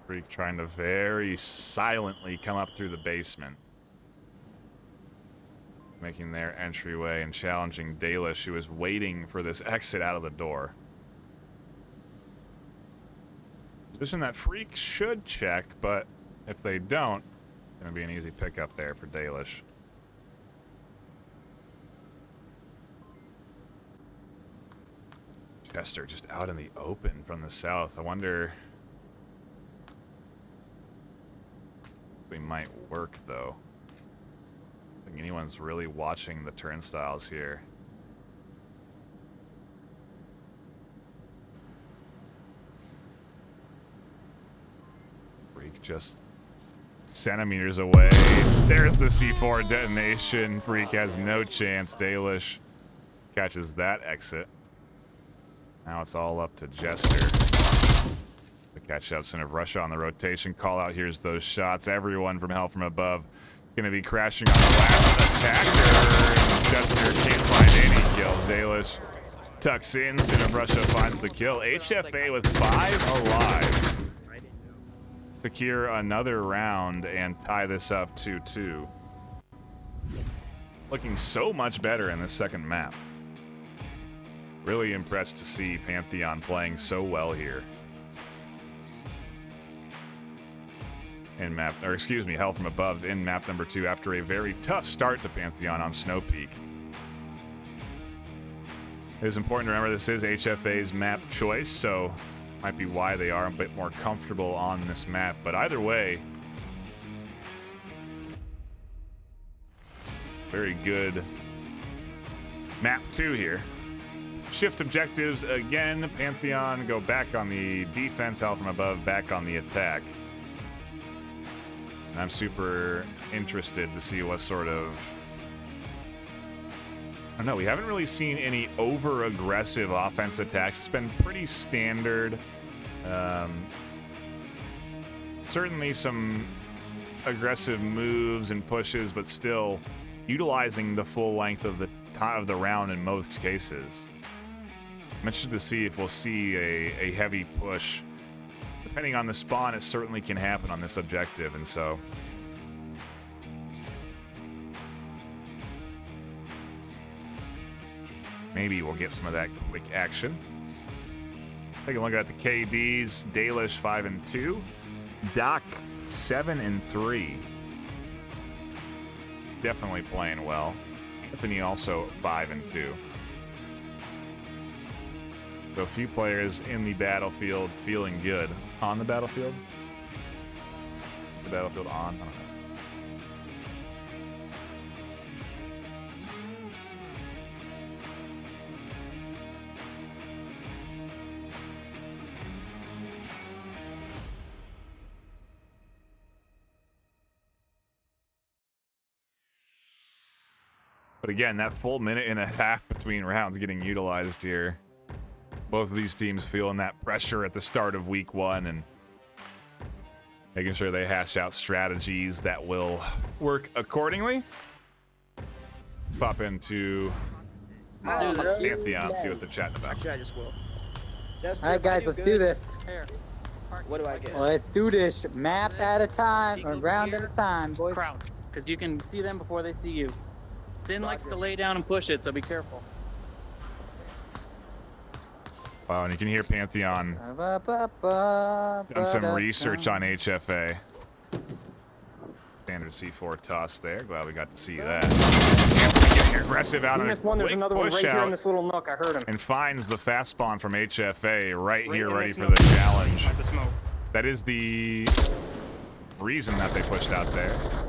Freak trying to very silently come up through the basement, making their entryway and challenging Dalish, who is waiting for this exit out of the door. Position that Freak should check, but if they don't, it's going to be an easy pickup there for Dalish. Chester just out in the open from the south. I wonder... we might work, though. I don't think anyone's really watching the turnstiles here. Freak just centimeters away. There's the C4 detonation. Freak has no chance. Dalish catches that exit. Now it's all up to Jester. The catch out Sin of Russia on the rotation. Call out, here's those shots. Everyone from Hell from Above going to be crashing on the last attacker. Jester can't find any kills. Dalish tucks in. Sin of Russia finds the kill. HFA with 5 alive. Secure another round and tie this up 2-2. Looking so much better in this second map. Really impressed to see Pantheon playing so well here. In map, or excuse me, Hell from Above in map number 2 after a very tough start to Pantheon on Snow Peak. It is important to remember this is HFA's map choice, so might be why they are a bit more comfortable on this map. But either way, very good map 2 here. Shift objectives again. Pantheon go back on the defense. Hell from Above back on the attack. And I'm super interested to see what sort of... I don't know, we haven't really seen any over-aggressive offense attacks. It's been pretty standard. Certainly some aggressive moves and pushes, but still utilizing the full length of the round in most cases. I'm interested to see if we'll see a heavy push. Depending on the spawn, it certainly can happen on this objective, and so... maybe we'll get some of that quick action. Take a look at the KDs. Dalish 5-2. Doc 7-3. Definitely playing well. Anthony also 5-2. So a few players in the battlefield feeling good. On the battlefield? The battlefield on? I don't know. But again, that full minute and a half between rounds getting utilized here. Both of these teams feeling that pressure at the start of week 1 and Making sure they hash out strategies that will work accordingly. Pop into Pantheon, see what they're chatting about. Actually, I just will. All right, guys, let's do this. Here. What do I get? Let's do this. Map at a time, or Eagle round at here. a time, boys. Crouch, because you can see them before they see you. Sin likes to Roger. lay down and push it, so be careful. Wow, and you can hear Pantheon done some research on HFA. Standard C4 toss there. Glad we got to see that. Getting aggressive out on a There's another one push right here out in this little nook. I heard him. and finds the fast spawn from HFA right here, in ready this for nook. the challenge. By the smoke. That is the reason that they pushed out there. Throw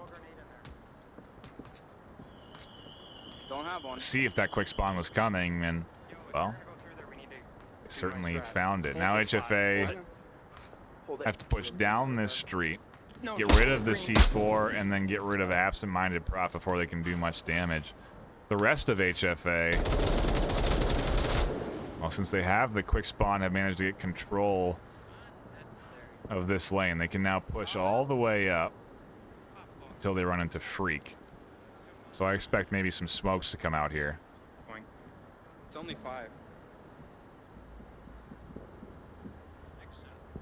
a grenade in there. Don't have one. To see if that quick spawn was coming, and Yo, if well, we're gonna go through there, we need to they certainly strat. found it. Hold Now this spot. HFA Hold it. Hold it. have to push down this street, No, get just rid of the green. C4, and then get rid of absent-minded prop before they can do much damage. The rest of HFA, well, since they have the quick spawn, have managed to get control of this lane. They can now push all the way up until they run into Freak. So I expect maybe some smokes to come out here. It's only 5.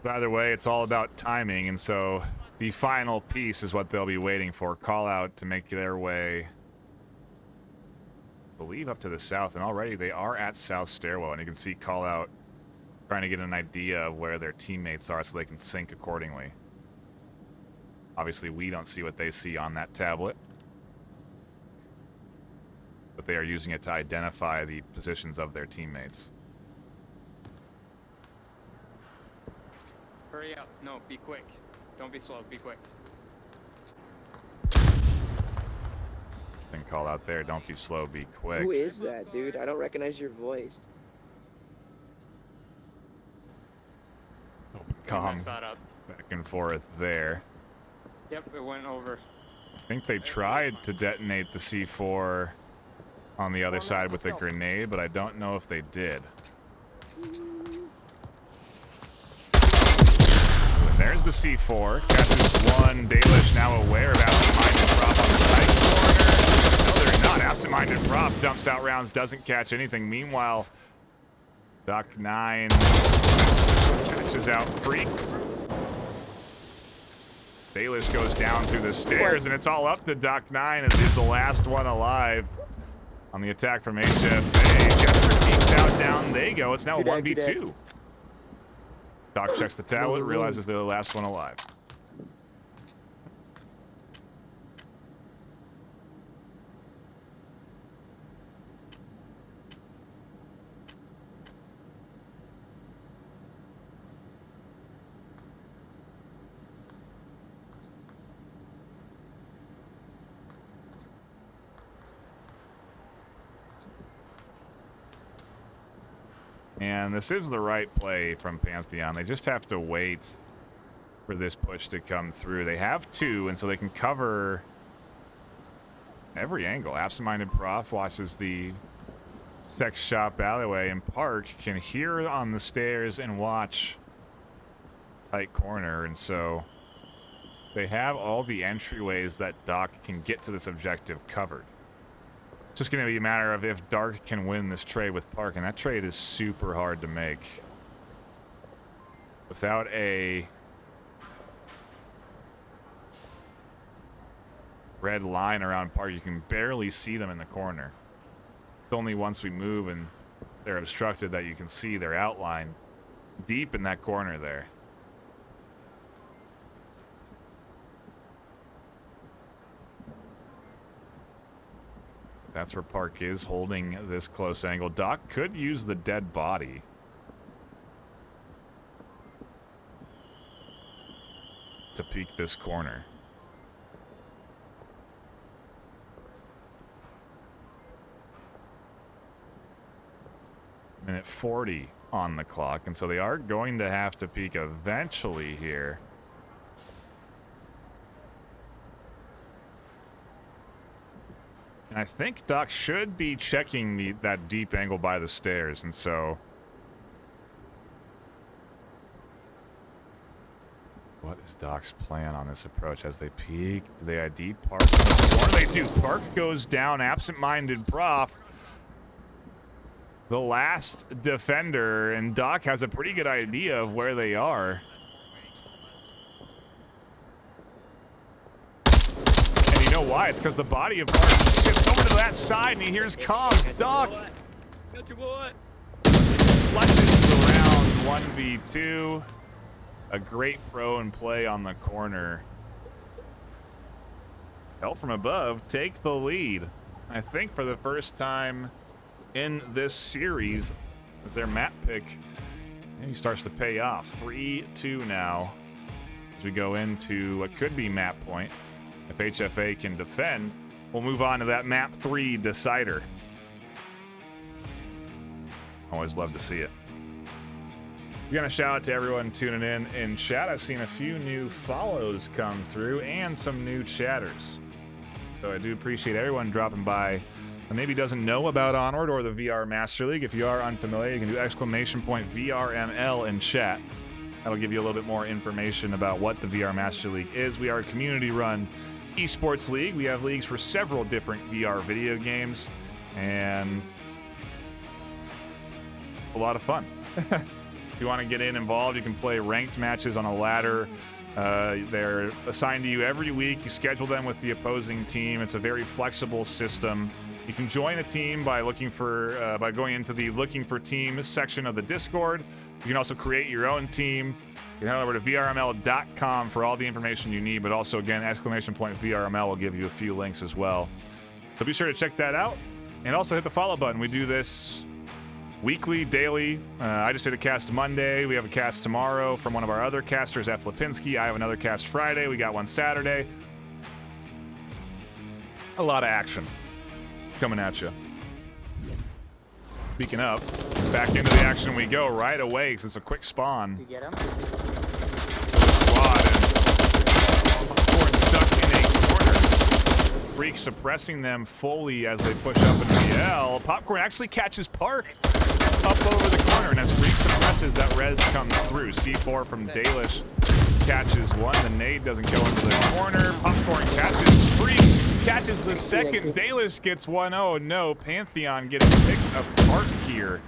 But either way, it's all about timing, and so the final piece is what they'll be waiting for. Call out to make their way, I believe, up to the south, and already they are at South Stairwell, and you can see Call out trying to get an idea of where their teammates are so they can sync accordingly. Obviously, we don't see what they see on that tablet, but they are using it to identify the positions of their teammates. Hurry up. No, be quick. Don't be slow. Be quick. Then Call out there, don't be slow, be quick. Who is that, dude? I don't recognize your voice. Calm Mess that up. back and forth there. Yep, it went over. I think they tried to detonate the C4 on the other side with a grenade, but I don't know if they did. And there's the C4. Catches one. Dalish now aware of absent-minded prop on the right corner. No, they're not. Absent-minded prop dumps out rounds, doesn't catch anything. Meanwhile, Duck 9 catches out Freak. Dalish goes down through the stairs, and it's all up to Doc 9 as he's the last one alive on the attack from HFA. Jester peeks out, down they go. It's now a 1v2. Doc checks the tablet, realizes they're the last one alive. And this is the right play from Pantheon. They just have to wait for this push to come through. They have 2, and so they can cover every angle. Absent-minded Prof watches the sex shop alleyway, and Park can hear on the stairs and watch tight corner, and so they have all the entryways that Doc can get to this objective covered. It's just going to be a matter of if Dark can win this trade with Park, and that trade is super hard to make. Without a red line around Park, you can barely see them in the corner. It's only once we move and they're obstructed that you can see their outline deep in that corner there. That's where Park is, holding this close angle. Doc could use the dead body. To peek this corner. Minute 40 on the clock, and so they are going to have to peek eventually here. And I think Doc should be checking that deep angle by the stairs, and so is Doc's plan on this approach as they peek? Do they ID Park? What do they do? Park goes down, absent-minded Prof. The last defender, and Doc has a pretty good idea of where they are. And you know why? It's because the body of Park shifts over to that side, and he hears comms. Doc Got your boy. clutches the round 1v2. A great pro and play on the corner. Help from above, take the lead. I think for the first time in this series, as their map pick maybe starts to pay off. 3-2 now as we go into what could be map point. If HFA can defend, we'll move on to that map 3 decider. Always love to see it. We're gonna shout out to everyone tuning in chat. I've seen a few new follows come through and some new chatters. So I do appreciate everyone dropping by and maybe doesn't know about Onward or the VR Master League. If you are unfamiliar, you can do !VRML in chat. That'll give you a little bit more information about what the VR Master League is. We are a community-run esports league. We have leagues for several different VR video games, and a lot of fun. If you want to get involved, you can play ranked matches on a ladder. They're assigned to you every week. You schedule them with the opposing team. It's a very flexible system. You can join a team by by going into the looking for team section of the Discord. You can also create your own team. You can head over to VRML.com for all the information you need, but also, again, !VRML will give you a few links as well. So be sure to check that out. And also hit the follow button. We do this weekly, daily. I just did a cast Monday. We have a cast tomorrow from one of our other casters, F. Lipinski. I have another cast Friday. We got one Saturday. A lot of action coming at you. Speaking of, back into the action we go right away because it's a quick spawn. You get him? Squad and Popcorn stuck in a corner. Freak suppressing them fully as they push up into the L. Popcorn actually catches Park up over the corner, and as Freak suppresses, that res comes through. C4 from Dalish catches one. The nade doesn't go into the corner. Popcorn catches Freak, catches the second. Dalish gets 1-0. No, Pantheon getting picked apart here.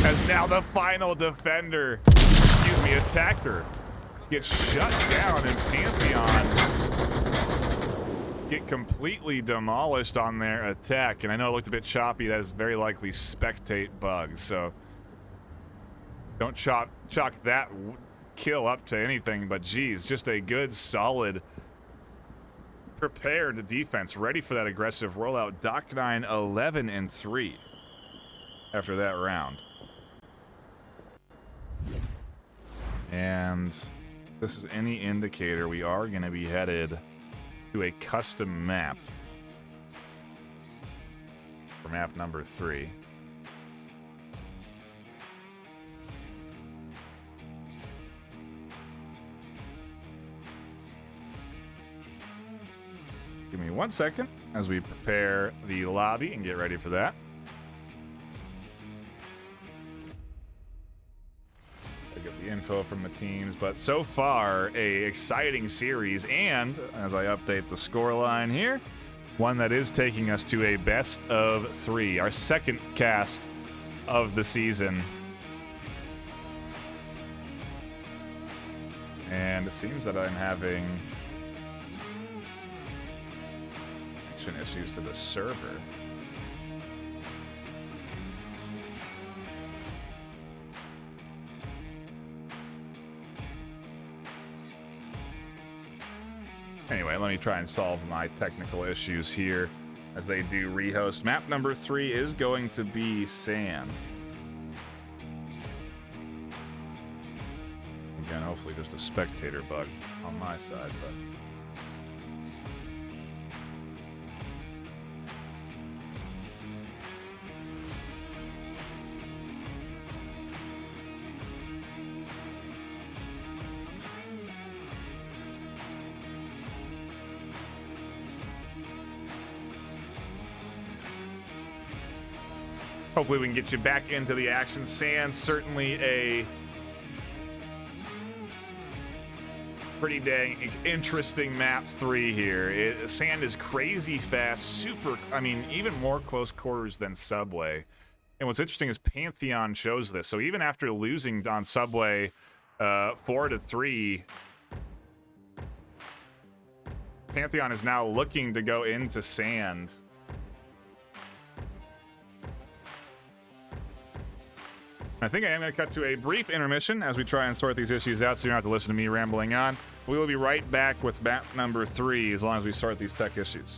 As now the final defender, attacker, gets shut down, and Pantheon get completely demolished on their attack. And I know it looked a bit choppy. That is very likely spectate bugs, so don't chalk that kill up to anything, but geez, just a good, solid, prepared defense, ready for that aggressive rollout. Doc9 11-3 after that round. And this is any indicator, we are going to be headed to a custom map for map number 3. Give me 1 second as we prepare the lobby and get ready for that. I get the info from the teams, but so far a exciting series, and as I update the scoreline here, one that is taking us to a best of 3, our second cast of the season. And it seems that I'm having issues to the server. Anyway, let me try and solve my technical issues here as they do rehost. Map number 3 is going to be sand. Again, hopefully just a spectator bug on my side, but hopefully we can get you back into the action. Sand, certainly a pretty dang interesting map 3 here. Sand is crazy fast, super, I mean, even more close quarters than Subway. And what's interesting is Pantheon shows this. So even after losing on Subway 4-3, Pantheon is now looking to go into Sand. I think I am going to cut to a brief intermission as we try and sort these issues out so you don't have to listen to me rambling on. We will be right back with map number 3 as long as we sort these tech issues.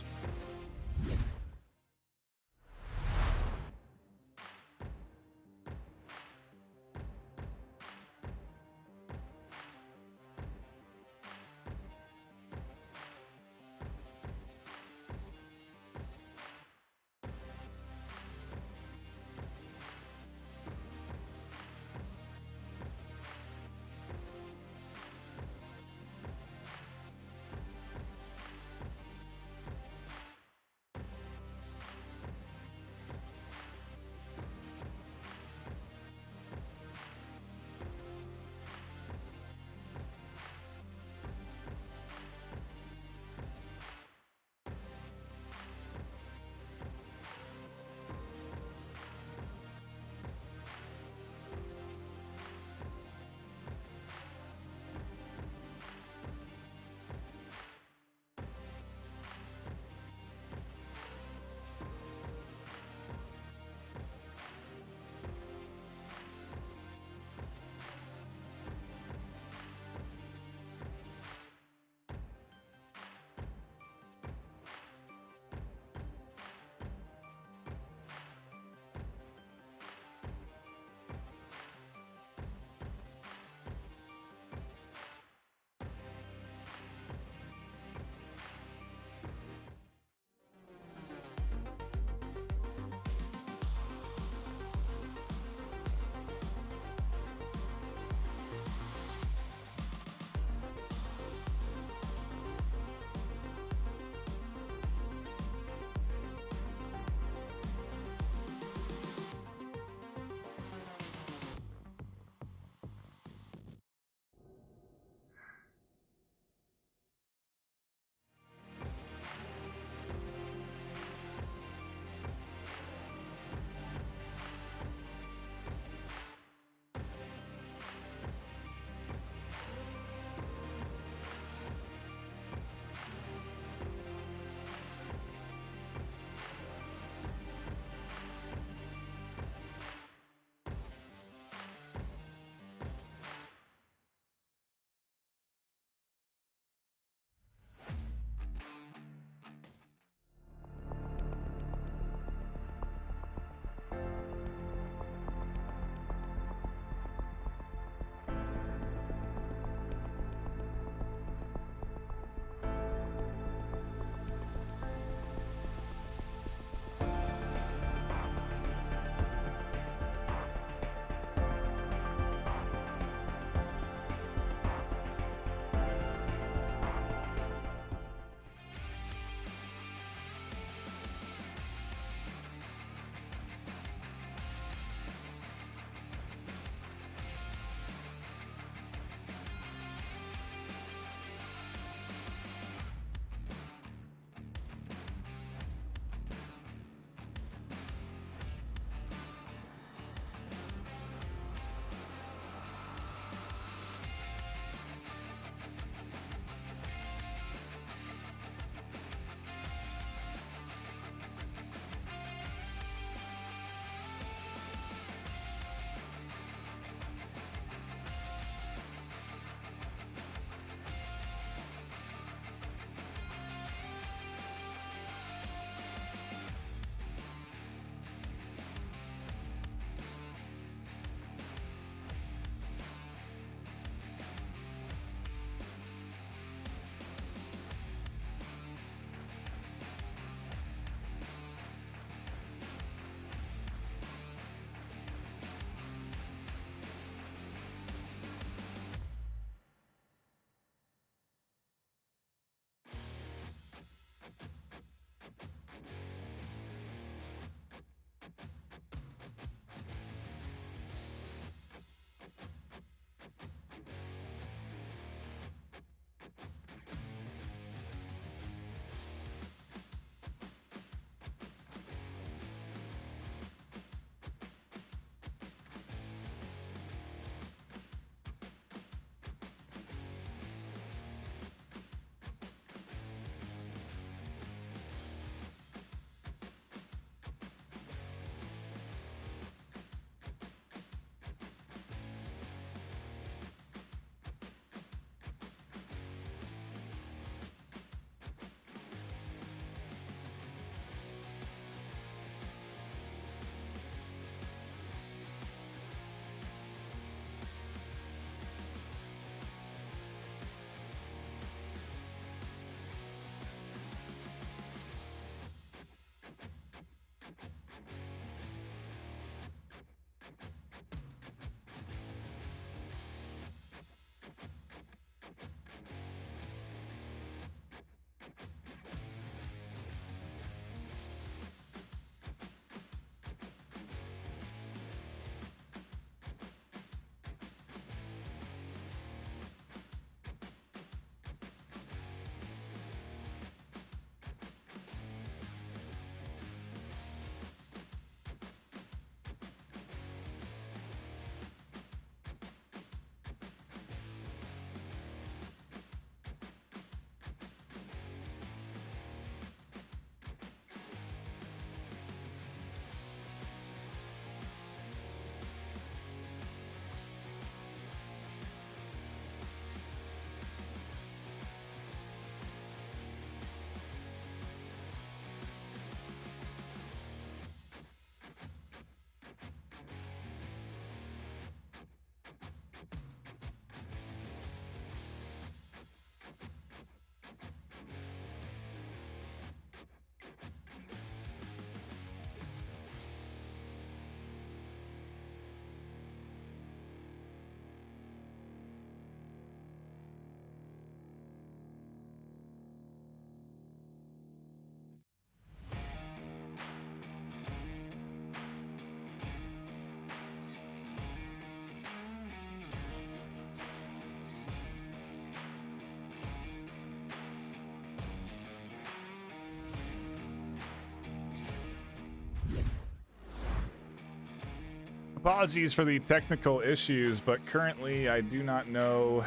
Apologies for the technical issues, but currently I do not know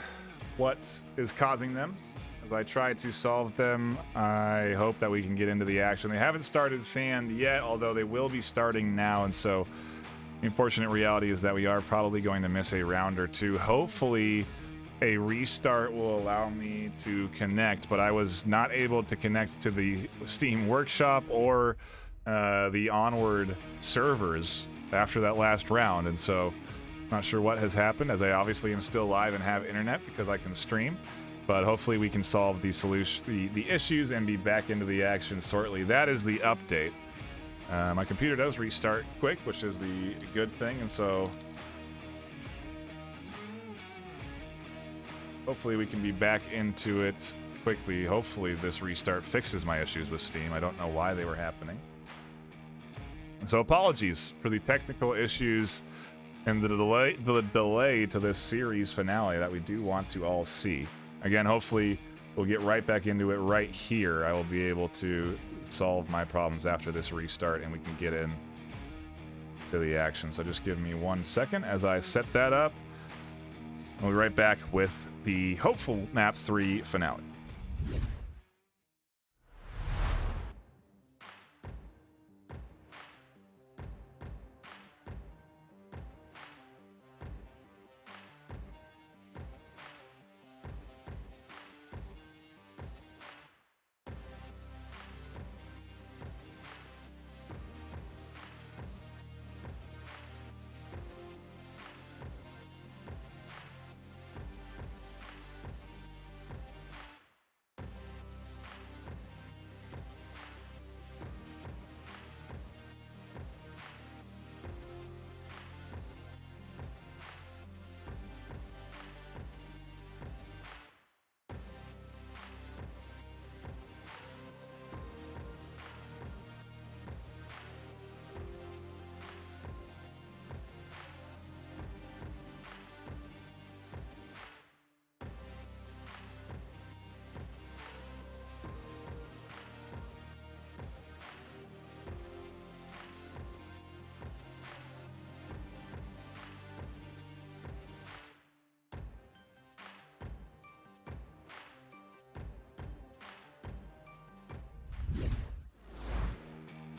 what is causing them. As I try to solve them, I hope that we can get into the action. They haven't started sand yet, although they will be starting now, and so the unfortunate reality is that we are probably going to miss a round or two. Hopefully a restart will allow me to connect, but I was not able to connect to the Steam Workshop or the Onward servers after that last round, and so not sure what has happened, as I obviously am still live and have internet because I can stream, but hopefully we can solve the solution, the issues, and be back into the action shortly. That is the update. My computer does restart quick, which is the good thing, and so hopefully we can be back into it quickly. Hopefully this restart fixes my issues with Steam. I don't know why they were happening. And so apologies for the technical issues and the delay to this series finale that we do want to all see. Again, hopefully we'll get right back into it right here. I will be able to solve my problems after this restart and we can get in to the action. So just give me 1 second as I set that up. We'll be right back with the hopeful map 3 finale.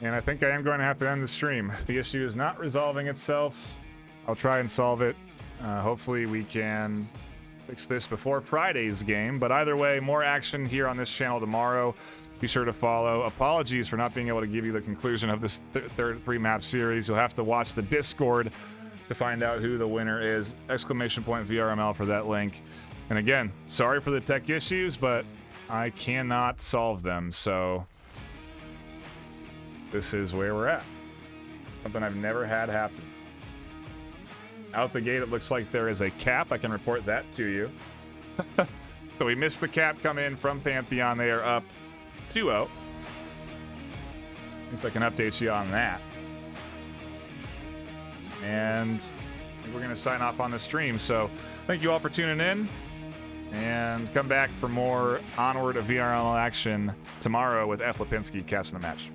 And I think I am going to have to end the stream. The issue is not resolving itself. I'll try and solve it. Hopefully we can fix this before Friday's game. But either way, more action here on this channel tomorrow. Be sure to follow. Apologies for not being able to give you the conclusion of this third 3-map series. You'll have to watch the Discord to find out who the winner is. Exclamation point VRML for that link. And again, sorry for the tech issues, but I cannot solve them. So this is where we're at. Something I've never had happen. Out the gate, it looks like there is a cap. I can report that to you. So we missed the cap come in from Pantheon. They are up 2-0. At least I can update you on that. And I think we're going to sign off on the stream. So thank you all for tuning in. And come back for more Onward VRML action tomorrow with F. Lipinski casting the match.